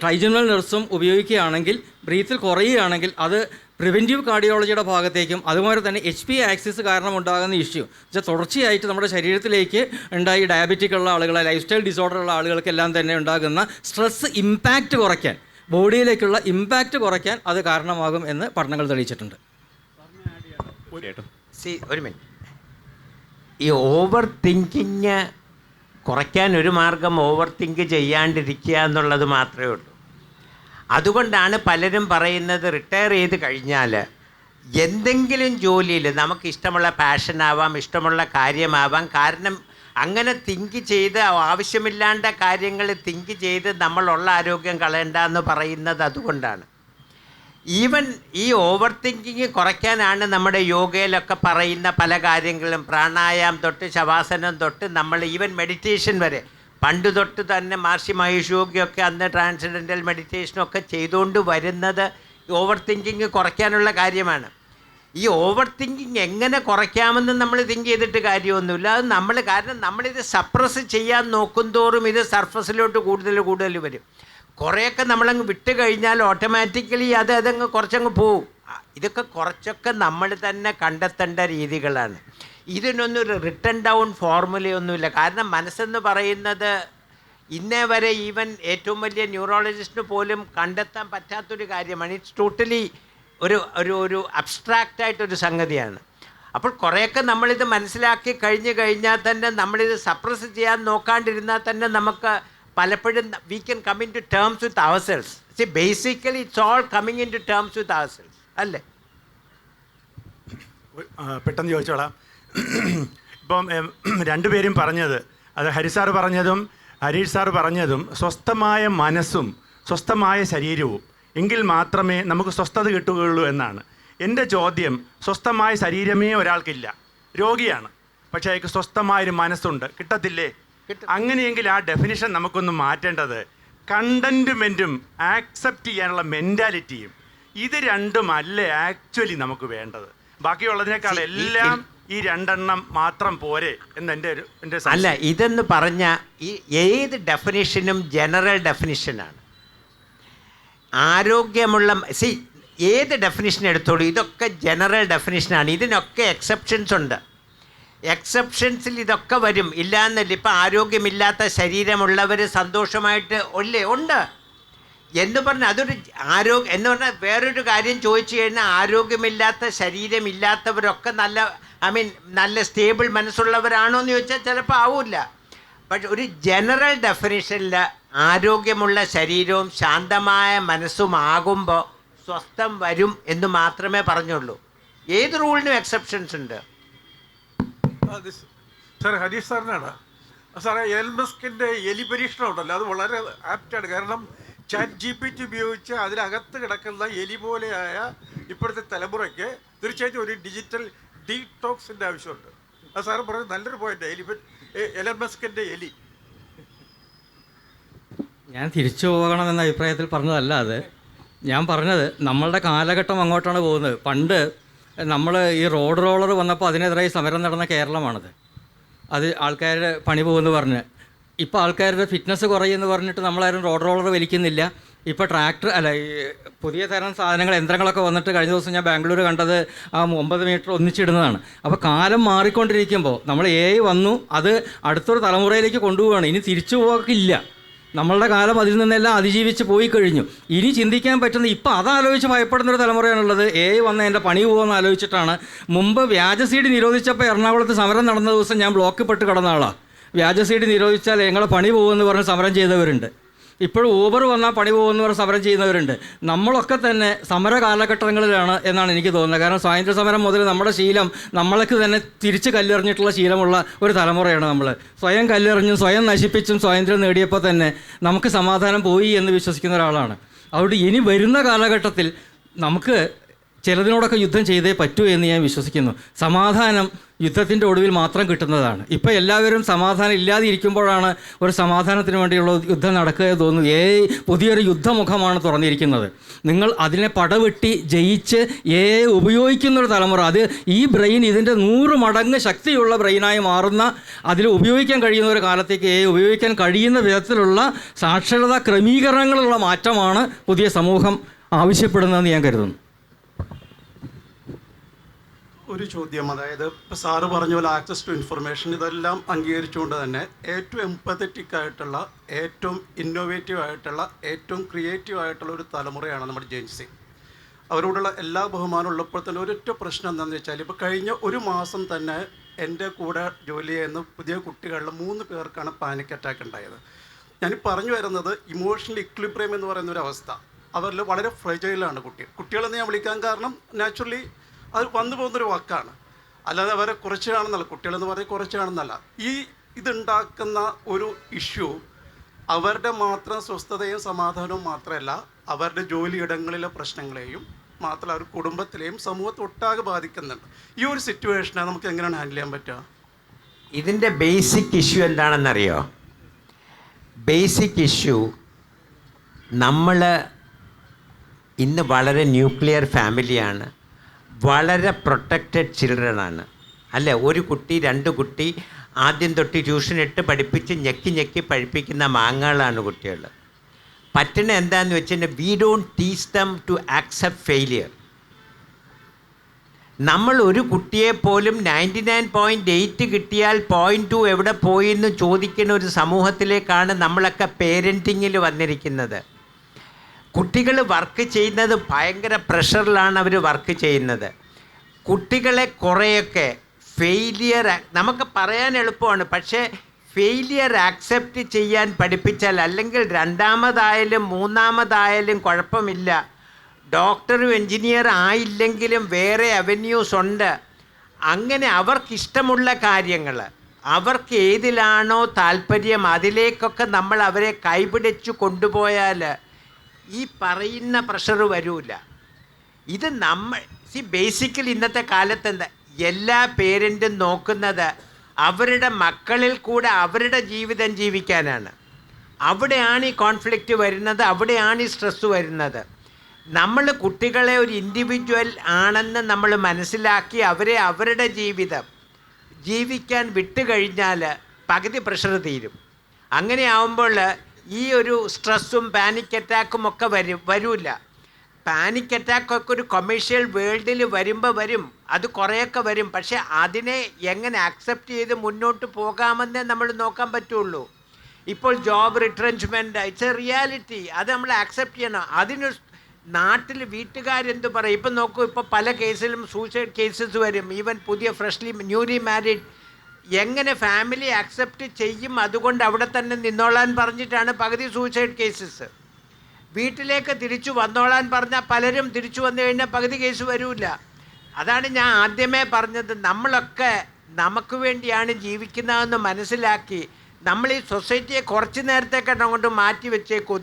Speaker 3: ട്രൈജനൽ നെർവ്സും ഉപയോഗിക്കുകയാണെങ്കിൽ, ബ്രീത്തിൽ കുറയുകയാണെങ്കിൽ അത് പ്രിവെൻറ്റീവ് കാർഡിയോളജിയുടെ ഭാഗത്തേക്കും അതുപോലെ തന്നെ HP ആക്സിസ് കാരണം ഉണ്ടാകുന്ന ഇഷ്യൂ വെച്ചാൽ തുടർച്ചയായിട്ട് നമ്മുടെ ശരീരത്തിലേക്ക് ഉണ്ടായി ഡയബറ്റിക് ഉള്ള ആളുകൾ, ലൈഫ് സ്റ്റൈൽ ഡിസോർഡർ ഉള്ള ആളുകൾക്കെല്ലാം തന്നെ ഉണ്ടാകുന്ന സ്ട്രെസ് ഇമ്പാക്റ്റ് കുറയ്ക്കാൻ, ബോഡിയിലേക്കുള്ള ഇമ്പാക്റ്റ് കുറയ്ക്കാൻ അത് കാരണമാകും എന്ന് പഠനങ്ങൾ തെളിയിച്ചിട്ടുണ്ട്.
Speaker 2: ഒരു മിനിറ്റ്, ഈ ഓവർ തിങ്കിങ് കുറയ്ക്കാൻ ഒരു മാർഗം ഓവർ തിങ്ക് ചെയ്യാണ്ടിരിക്കുക എന്നുള്ളത് മാത്രമേ ഉള്ളൂ. അതുകൊണ്ടാണ് പലരും പറയുന്നത് റിട്ടയർ ചെയ്ത് കഴിഞ്ഞാൽ എന്തെങ്കിലും ജോലിയിൽ നമുക്ക് ഇഷ്ടമുള്ള പാഷനാവാം, ഇഷ്ടമുള്ള കാര്യമാവാം. കാരണം അങ്ങനെ തിങ്ക് ചെയ്ത് ആവശ്യമില്ലാണ്ട കാര്യങ്ങൾ തിങ്ക് ചെയ്ത് നമ്മളുള്ള ആരോഗ്യം കളയണ്ട എന്ന് പറയുന്നത് അതുകൊണ്ടാണ്. ഈവൻ ഈ ഓവർ തിങ്കിങ് കുറയ്ക്കാനാണ് നമ്മുടെ യോഗയിലൊക്കെ പറയുന്ന പല കാര്യങ്ങളും, പ്രാണായാമം തൊട്ട് ശവാസനം തൊട്ട് നമ്മൾ ഈവൻ മെഡിറ്റേഷൻ വരെ പണ്ട് തൊട്ട് തന്നെ മഹർഷി മഹേഷ് യോഗിയൊക്കെ അന്ന് ട്രാൻസെൻഡൻ്റൽ മെഡിറ്റേഷനൊക്കെ ചെയ്തുകൊണ്ട് വരുന്നത് ഓവർ തിങ്കിങ് കുറയ്ക്കാനുള്ള കാര്യമാണ്. ഈ ഓവർ തിങ്കിങ് എങ്ങനെ കുറയ്ക്കാമെന്ന് നമ്മൾ തിങ്ക് ചെയ്തിട്ട് കാര്യമൊന്നുമില്ല. അത് കാരണം നമ്മളിത് സപ്രസ് ചെയ്യാൻ നോക്കുന്തോറും ഇത് സർഫസിലോട്ട് കൂടുതൽ വരും. കുറേയൊക്കെ നമ്മളങ്ങ് വിട്ട് കഴിഞ്ഞാൽ ഓട്ടോമാറ്റിക്കലി അതങ്ങ് കുറച്ചങ്ങ് പോവും. ഇതൊക്കെ കുറച്ചൊക്കെ നമ്മൾ തന്നെ കണ്ടെത്തേണ്ട രീതികളാണ്. ഇതിനൊന്നൊരു റിട്ടൺ ഡൗൺ ഫോർമുലയൊന്നുമില്ല. കാരണം മനസ്സെന്ന് പറയുന്നത് ഇന്നേ വരെ ഈവൻ ഏറ്റവും വലിയ ന്യൂറോളജിസ്റ്റിന് പോലും കണ്ടെത്താൻ പറ്റാത്തൊരു കാര്യമാണ്. ഇറ്റ്സ് ടോട്ടലി ഒരു അബ്സ്ട്രാക്റ്റായിട്ടൊരു സംഗതിയാണ്. അപ്പോൾ കുറേയൊക്കെ നമ്മളിത് മനസ്സിലാക്കി കഴിഞ്ഞാൽ തന്നെ നമ്മളിത് സപ്രസ് ചെയ്യാൻ നോക്കാണ്ടിരുന്നാൽ തന്നെ നമുക്ക് പലപ്പോഴും we can come in to terms with our cells. See basically it's all coming in to terms with our cells അല്ലേ?
Speaker 6: പെട്ടെന്ന് ചോദിച്ചോളാം. ഇപ്പം രണ്ടുപേരും പറഞ്ഞത്, അത് ഹരിസാർ പറഞ്ഞതും ഹരീഷ് സാർ പറഞ്ഞതും സ്വസ്ഥമായ മനസ്സും സ്വസ്ഥമായ ശരീരവും എങ്കിൽ മാത്രമേ നമുക്ക് സ്വസ്ഥത കിട്ടുകയുള്ളൂ എന്നാണ്. എൻ്റെ ചോദ്യം, സ്വസ്ഥമായ ശരീരമേ ഒരാൾക്കില്ല, രോഗിയാണ്, പക്ഷേ അയാൾക്ക് സ്വസ്ഥമായൊരു മനസ്സുണ്ട്, കിട്ടത്തില്ലേ? അങ്ങനെയെങ്കിൽ ആ ഡെഫിനിഷൻ നമുക്കൊന്ന് മാറ്റേണ്ടത് കണ്ടൻറ്റ്മെൻറ്റും ആക്സെപ്റ്റ് ചെയ്യാനുള്ള മെൻറ്റാലിറ്റിയും, ഇത് രണ്ടുമല്ലേ ആക്ച്വലി നമുക്ക് വേണ്ടത്. ബാക്കിയുള്ളതിനേക്കാൾ എല്ലാം ഈ രണ്ടെണ്ണം മാത്രം പോരെ എന്ന് എൻ്റെ
Speaker 2: അല്ല. ഇതെന്ന് പറഞ്ഞാൽ ഈ ഏത് ഡെഫിനിഷനും ജനറൽ ഡെഫിനിഷനാണ്. ആരോഗ്യമുള്ള ഏത് ഡെഫിനിഷൻ എടുത്തോളൂ, ഇതൊക്കെ ജനറൽ ഡെഫിനിഷനാണ്. ഇതിനൊക്കെ എക്സെപ്ഷൻസ് ഉണ്ട്. എക്സെപ്ഷൻസിൽ ഇതൊക്കെ വരും, ഇല്ലയെന്നല്ല. ഇപ്പം ആരോഗ്യമില്ലാത്ത ശരീരമുള്ളവർ സന്തോഷമായിട്ട് ഉണ്ട് എന്ന് പറഞ്ഞാൽ അതൊരു എന്ന് പറഞ്ഞാൽ വേറൊരു കാര്യം ചോദിച്ചു കഴിഞ്ഞാൽ ആരോഗ്യമില്ലാത്ത ശരീരമില്ലാത്തവരൊക്കെ നല്ല സ്റ്റേബിൾ മനസ്സുള്ളവരാണോ എന്ന് ചോദിച്ചാൽ ചിലപ്പോൾ ആവില്ല. പക്ഷെ ഒരു ജനറൽ ഡെഫിനിഷനിൽ ആരോഗ്യമുള്ള ശരീരവും ശാന്തമായ മനസ്സുമാകുമ്പോൾ സ്വസ്ഥം വരും എന്ന് മാത്രമേ പറഞ്ഞുള്ളൂ. ഏത് റൂളിനും എക്സെപ്ഷൻസ് ഉണ്ട്.
Speaker 7: സാർ ഹരീഷ് സാറിനാണ്. സാറേ, എലൻ മസ്കിൻ്റെ എലി പരീക്ഷണം ഉണ്ടല്ലോ, അത് വളരെ ആപ്റ്റാണ്. കാരണം ChatGPT ഉപയോഗിച്ച് അതിനകത്ത് കിടക്കുന്ന എലി പോലെയായ ഇപ്പോഴത്തെ തലമുറയ്ക്ക് തീർച്ചയായിട്ടും ഒരു ഡിജിറ്റൽ ഡീടോക്സിൻ്റെ ആവശ്യമുണ്ട്. അത് സാറ് പറഞ്ഞത് നല്ലൊരു പോയിന്റ്. എലൻ മസ്കിൻ്റെ എലി
Speaker 3: ഞാൻ തിരിച്ചു പോകണമെന്ന അഭിപ്രായത്തിൽ പറഞ്ഞതല്ല അത്. ഞാൻ പറഞ്ഞത് നമ്മളുടെ കാലഘട്ടം അങ്ങോട്ടാണ് പോകുന്നത്. പണ്ട് നമ്മൾ ഈ റോഡ് റോളർ വന്നപ്പോൾ അതിനെതിരായി സമരം നടന്ന കേരളമാണത്. അത് ആൾക്കാരുടെ പണി പോകുമെന്ന് പറഞ്ഞ്, ഇപ്പോൾ ആൾക്കാരുടെ ഫിറ്റ്നസ് കുറയുമെന്ന് പറഞ്ഞിട്ട് നമ്മളാരും റോഡ് റോളർ വലിക്കുന്നില്ല. ഇപ്പോൾ ട്രാക്ടർ അല്ല, ഈ പുതിയ തരം സാധനങ്ങൾ, യന്ത്രങ്ങളൊക്കെ വന്നിട്ട് കഴിഞ്ഞ ദിവസം ഞാൻ ബാംഗ്ലൂർ കണ്ടത് ആ 9 മീറ്റർ ഒന്നിച്ചിടുന്നതാണ്. അപ്പോൾ കാലം മാറിക്കൊണ്ടിരിക്കുമ്പോൾ നമ്മൾ AI വന്നു, അത് അടുത്തൊരു തലമുറയിലേക്ക് കൊണ്ടുപോവുകയാണ്. ഇനി തിരിച്ചു പോകില്ല. നമ്മളുടെ കാലം അതിൽ നിന്നെല്ലാം അതിജീവിച്ച് പോയി കഴിഞ്ഞു. ഇനി ചിന്തിക്കാൻ പറ്റുന്ന ഇപ്പം അതാലോചിച്ച് ഭയപ്പെടുന്നൊരു തലമുറയാണുള്ളത്. AI വന്ന് എൻ്റെ പണി പോകുമെന്ന് ആലോചിച്ചിട്ടാണ്. മുമ്പ് വ്യാജ സീഡി നിരോധിച്ചപ്പോൾ എറണാകുളത്ത് സമരം നടന്ന ദിവസം ഞാൻ ബ്ലോക്കിൽ പെട്ട് കിടന്ന ആളാണ്. വ്യാജ സീഡി നിരോധിച്ചാൽ ഞങ്ങളെ പണി പോകുമെന്ന് പറഞ്ഞ് സമരം ചെയ്തവരുണ്ട്. ഇപ്പോഴും ഊബർ വന്നാൽ പണി പോകുമെന്ന് പറഞ്ഞ് സമരം ചെയ്യുന്നവരുണ്ട്. നമ്മളൊക്കെ തന്നെ സമര കാലഘട്ടങ്ങളിലാണ് എന്നാണ് എനിക്ക് തോന്നുന്നത്. കാരണം സ്വാതന്ത്ര്യ സമരം മുതൽ നമ്മുടെ ശീലം നമ്മൾക്ക് തന്നെ തിരിച്ച് കല്ലെറിഞ്ഞിട്ടുള്ള ശീലമുള്ള ഒരു തലമുറയാണ് നമ്മൾ. സ്വയം കല്ലെറിഞ്ഞും സ്വയം നശിപ്പിച്ചും സ്വാതന്ത്ര്യം നേടിയപ്പോൾ തന്നെ നമുക്ക് സമാധാനം പോയി എന്ന് വിശ്വസിക്കുന്ന ഒരാളാണ്. അതുകൊണ്ട് ഇനി വരുന്ന കാലഘട്ടത്തിൽ നമുക്ക് ചിലതിനോടൊക്കെ യുദ്ധം ചെയ്തേ പറ്റൂ എന്ന് ഞാൻ വിശ്വസിക്കുന്നു. സമാധാനം യുദ്ധത്തിൻ്റെ ഒടുവിൽ മാത്രം കിട്ടുന്നതാണ്. ഇപ്പോൾ എല്ലാവരും സമാധാനം ഇല്ലാതെ ഇരിക്കുമ്പോഴാണ് ഒരു സമാധാനത്തിന് വേണ്ടിയുള്ള യുദ്ധം നടക്കുക തോന്നുന്നു. പുതിയൊരു യുദ്ധമുഖമാണ് തുറന്നിരിക്കുന്നത്. നിങ്ങൾ അതിനെ പടവെട്ടി ജയിച്ച് ഉപയോഗിക്കുന്നൊരു തലമുറ, അത് ഈ ബ്രെയിൻ ഇതിൻ്റെ 100 മടങ്ങ് ശക്തിയുള്ള ബ്രെയിനായി മാറുന്ന, അതിൽ ഉപയോഗിക്കാൻ കഴിയുന്ന ഒരു കാലത്തേക്ക് ഉപയോഗിക്കാൻ കഴിയുന്ന വിധത്തിലുള്ള സാക്ഷരതാ ക്രമീകരണങ്ങളുള്ള മാറ്റമാണ് പുതിയ സമൂഹം ആവശ്യപ്പെടുന്നതെന്ന് ഞാൻ കരുതുന്നു.
Speaker 8: ഒരു ചോദ്യം, അതായത് ഇപ്പോൾ സാറ് പറഞ്ഞ പോലെ ആക്സസ് ടു ഇൻഫർമേഷൻ, ഇതെല്ലാം അംഗീകരിച്ചുകൊണ്ട് തന്നെ ഏറ്റവും എംപത്തറ്റിക് ആയിട്ടുള്ള, ഏറ്റവും ഇന്നോവേറ്റീവ് ആയിട്ടുള്ള, ഏറ്റവും ക്രിയേറ്റീവ് ആയിട്ടുള്ള ഒരു തലമുറയാണ് നമ്മുടെ ജെൻസി. അവരോടുള്ള എല്ലാ ബഹുമാനം ഉള്ളപ്പോൾ തന്നെ ഒരൊറ്റ പ്രശ്നം എന്താണെന്ന് വെച്ചാൽ, ഇപ്പോൾ കഴിഞ്ഞ ഒരു മാസം തന്നെ എൻ്റെ കൂടെ ജോലി ചെയ്യുന്ന പുതിയ കുട്ടികളിൽ 3 പേർക്കാണ് പാനിക് അറ്റാക്ക് ഉണ്ടായത്. ഞാൻ പറഞ്ഞു വരുന്നത് ഇമോഷണൽ ഇക്വിലിബ്രിയം എന്ന് പറയുന്ന ഒരു അവസ്ഥ അവരിൽ വളരെ ഫ്രജൈലാണ്. കുട്ടികളെന്ന് ഞാൻ വിളിക്കാൻ കാരണം നാച്ചുറലി അത് വന്നു പോകുന്നൊരു വാക്കാണ്, അല്ലാതെ അവരെ കുറച്ച് കാണുന്നല്ല. കുട്ടികളെന്ന് പറഞ്ഞാൽ കുറച്ച് കാണുന്നല്ല. ഇതുണ്ടാക്കുന്ന ഒരു ഇഷ്യൂ അവരുടെ മാത്രം സ്വസ്ഥതയും സമാധാനവും മാത്രമല്ല, അവരുടെ ജോലിയിടങ്ങളിലെ പ്രശ്നങ്ങളെയും മാത്രമല്ല അവർ കുടുംബത്തിലെയും സമൂഹത്തൊട്ടാകെ ബാധിക്കുന്നുണ്ട്. ഈ ഒരു സിറ്റുവേഷനെ നമുക്ക് എങ്ങനെയാണ് ഹാൻഡിൽ ചെയ്യാൻ പറ്റുക?
Speaker 2: ഇതിൻ്റെ ബേസിക് ഇഷ്യൂ എന്താണെന്നറിയോ? ബേസിക് ഇഷ്യൂ, നമ്മൾ ഇന്ന് വളരെ ന്യൂക്ലിയർ ഫാമിലിയാണ്, വളരെ പ്രൊട്ടക്റ്റഡ് ചിൽഡ്രനാണ് അല്ലേ? ഒരു കുട്ടി 2 കുട്ടി ആദ്യം തൊട്ട് ട്യൂഷൻ ഇട്ട് പഠിപ്പിച്ച് ഞെക്കി പഠിപ്പിക്കുന്ന മാങ്ങകളാണ് കുട്ടികൾ. പറ്റണ എന്താണെന്ന് വെച്ചാൽ we don't teach them to accept failure. നമ്മൾ ഒരു കുട്ടിയെ പോലും 99.8 കിട്ടിയാൽ 0.2 എവിടെ പോയി എന്ന് ചോദിക്കുന്ന ഒരു സമൂഹത്തിലേക്കാണ് നമ്മളൊക്കെ പേരൻറ്റിങ്ങിൽ വന്നിരിക്കുന്നത്. കുട്ടികൾ വർക്ക് ചെയ്യുന്നത് ഭയങ്കര പ്രഷറിലാണ് അവർ വർക്ക് ചെയ്യുന്നത്. കുട്ടികളെ കുറേയൊക്കെ ഫെയിലിയർ നമുക്ക് പറയാൻ എളുപ്പമാണ്, പക്ഷേ ഫെയിലിയർ ആക്സെപ്റ്റ് ചെയ്യാൻ പഠിപ്പിച്ചാൽ, അല്ലെങ്കിൽ 2ാമതായാലും 3ാമതായാലും കുഴപ്പമില്ല, ഡോക്ടറും എൻജിനീയർ ആയില്ലെങ്കിലും വേറെ അവന്യൂസ് ഉണ്ട്. അങ്ങനെ അവർക്കിഷ്ടമുള്ള കാര്യങ്ങൾ, അവർക്ക് ഏതിലാണോ താല്പര്യം അതിലേക്കൊക്കെ നമ്മൾ അവരെ കൈപിടിച്ചു കൊണ്ടുപോയാൽ ഈ പറയുന്ന പ്രഷർ വരില്ല. ഇത് ബേസിക്കലി ഇന്നത്തെ കാലത്ത് എന്താ, എല്ലാ പേരൻറ്റും നോക്കുന്നത് അവരുടെ മക്കളിൽ കൂടെ അവരുടെ ജീവിതം ജീവിക്കാനാണ്. അവിടെയാണ് ഈ കോൺഫ്ലിക്റ്റ് വരുന്നത്, അവിടെയാണ് ഈ സ്ട്രെസ്സ് വരുന്നത്. നമ്മൾ കുട്ടികളെ ഒരു ഇൻഡിവിജ്വൽ ആണെന്ന് നമ്മൾ മനസ്സിലാക്കി അവരെ അവരുടെ ജീവിതം ജീവിക്കാൻ വിട്ടുകഴിഞ്ഞാൽ പകുതി പ്രഷർ തീരും. അങ്ങനെ ആവുമ്പോൾ ഈ ഒരു സ്ട്രെസ്സും പാനിക് അറ്റാക്കും ഒക്കെ വരില്ല. പാനിക് അറ്റാക്കൊക്കെ ഒരു കൊമേഴ്ഷ്യൽ വേൾഡിൽ വരും, അത് കുറേയൊക്കെ വരും. പക്ഷേ അതിനെ എങ്ങനെ ആക്സെപ്റ്റ് ചെയ്ത് മുന്നോട്ട് പോകാമെന്നേ നമ്മൾ നോക്കാൻ പറ്റുള്ളൂ. ഇപ്പോൾ ജോബ് റിട്രെഞ്ച്മെൻറ്റ് ഇറ്റ്സ് എ റിയാലിറ്റി, അത് നമ്മൾ ആക്സെപ്റ്റ് ചെയ്യണം. അതിന് നാട്ടിൽ വീട്ടുകാരെന്ത് പറയും? ഇപ്പം നോക്കൂ, ഇപ്പോൾ പല കേസിലും സൂസൈഡ് കേസസ് വരും. ഈവൻ പുതിയ ന്യൂലി മാരീഡ് എങ്ങനെ ഫാമിലി ആക്സെപ്റ്റ് ചെയ്യും? അതുകൊണ്ട് അവിടെ തന്നെ നിന്നോളാൻ പറഞ്ഞിട്ടാണ് പകുതി സൂസൈഡ് കേസസ്. വീട്ടിലേക്ക് തിരിച്ചു വന്നോളാൻ പറഞ്ഞാൽ പലരും തിരിച്ചു വന്നു കഴിഞ്ഞാൽ പകുതി കേസ് വരില്ല. അതാണ് ഞാൻ ആദ്യമേ പറഞ്ഞത്, നമ്മളൊക്കെ നമുക്ക് വേണ്ടിയാണ് ജീവിക്കുന്നതെന്ന് മനസ്സിലാക്കി നമ്മൾ ഈ സൊസൈറ്റിയെ കുറച്ച് നേരത്തേക്കാണ് അങ്ങോട്ട് മാറ്റി വെച്ചേക്കൂ.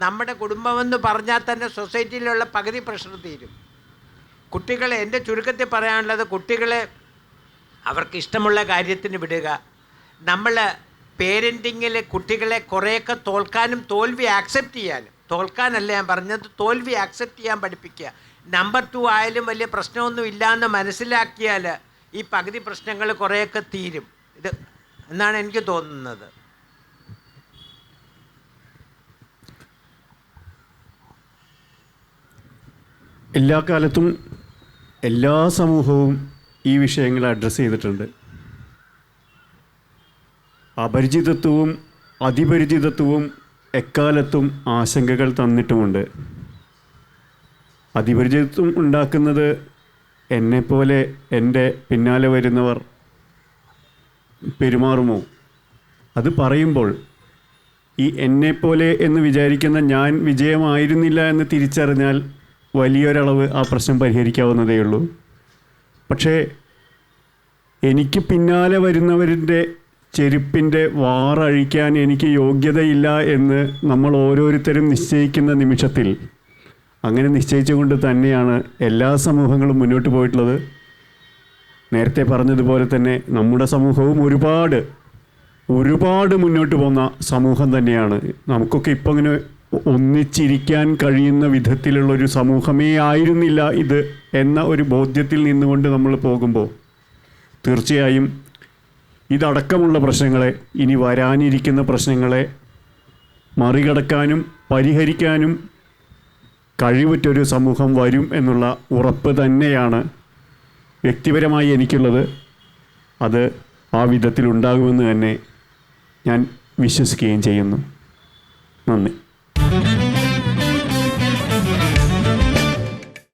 Speaker 2: നമ്മുടെ കുടുംബമെന്ന് പറഞ്ഞാൽ തന്നെ സൊസൈറ്റിയിലുള്ള പകുതി പ്രശ്നം തീരും. കുട്ടികളെ, എൻ്റെ ചുരുക്കത്തിൽ പറയാനുള്ളത്, കുട്ടികളെ അവർക്ക് ഇഷ്ടമുള്ള കാര്യത്തിന് വിടുക. നമ്മൾ പേരൻറ്റിങ്ങിൽ കുട്ടികളെ കുറേയൊക്കെ തോൽക്കാനും തോൽവി ആക്സെപ്റ്റ് ചെയ്യാനും, തോൽക്കാനല്ല ഞാൻ പറഞ്ഞത്, തോൽവി ആക്സെപ്റ്റ് ചെയ്യാൻ പഠിപ്പിക്കുക. നമ്പർ 2 ആയാലും വലിയ പ്രശ്നമൊന്നും ഇല്ലയെന്ന് മനസ്സിലാക്കിയാൽ ഈ പകുതി പ്രശ്നങ്ങൾ കുറേയൊക്കെ തീരും. ഇത് എന്നാണ് എനിക്ക് തോന്നുന്നത്.
Speaker 1: എല്ലാ കാലത്തും എല്ലാ സമൂഹവും ഈ വിഷയങ്ങൾ അഡ്രസ്സ് ചെയ്തിട്ടുണ്ട്. അപരിചിതത്വവും അതിപരിചിതത്വവും എക്കാലത്തും ആശങ്കകൾ തന്നിട്ടുമുണ്ട്. അതിപരിചിതത്വം ഉണ്ടാക്കുന്നത് എന്നെപ്പോലെ എൻ്റെ പിന്നാലെ വരുന്നവർ പെരുമാറുമോ? അത് പറയുമ്പോൾ ഈ എന്നെപ്പോലെ എന്ന് വിചാരിക്കുന്ന ഞാൻ വിജയമായിരുന്നില്ല എന്ന് തിരിച്ചറിഞ്ഞാൽ വലിയൊരളവ് ആ പ്രശ്നം പരിഹരിക്കാവുന്നതേ ഉള്ളൂ. പക്ഷേ എനിക്ക് പിന്നാലെ വരുന്നവരുടെ ചെരുപ്പിൻ്റെ വാറഴിക്കാൻ എനിക്ക് യോഗ്യതയില്ല എന്ന് നമ്മൾ ഓരോരുത്തരും നിശ്ചയിക്കുന്ന നിമിഷത്തിൽ, അങ്ങനെ നിശ്ചയിച്ചുകൊണ്ട് തന്നെയാണ് എല്ലാ സമൂഹങ്ങളും മുന്നോട്ട് പോയിട്ടുള്ളത്. നേരത്തെ പറഞ്ഞതുപോലെ തന്നെ നമ്മുടെ സമൂഹവും ഒരുപാട് മുന്നോട്ട് പോകുന്ന സമൂഹം തന്നെയാണ്. നമുക്കൊക്കെ ഇപ്പം ഇങ്ങനെ ഒന്നിച്ചിരിക്കാൻ കഴിയുന്ന വിധത്തിലുള്ളൊരു സമൂഹമേ ആയിരുന്നില്ല ഇത് എന്ന ഒരു ബോധ്യത്തിൽ നിന്നുകൊണ്ട് നമ്മൾ പോകുമ്പോൾ തീർച്ചയായും ഇതടക്കമുള്ള പ്രശ്നങ്ങളെ, ഇനി വരാനിരിക്കുന്ന പ്രശ്നങ്ങളെ മറികടക്കാനും പരിഹരിക്കാനും കഴിവുറ്റൊരു സമൂഹം വരും എന്നുള്ള ഉറപ്പ് തന്നെയാണ് വ്യക്തിപരമായി എനിക്കുള്ളത്. അത് ആ വിധത്തിലുണ്ടാകുമെന്ന് തന്നെ ഞാൻ വിശ്വസിക്കുകയും ചെയ്യുന്നു. നന്ദി.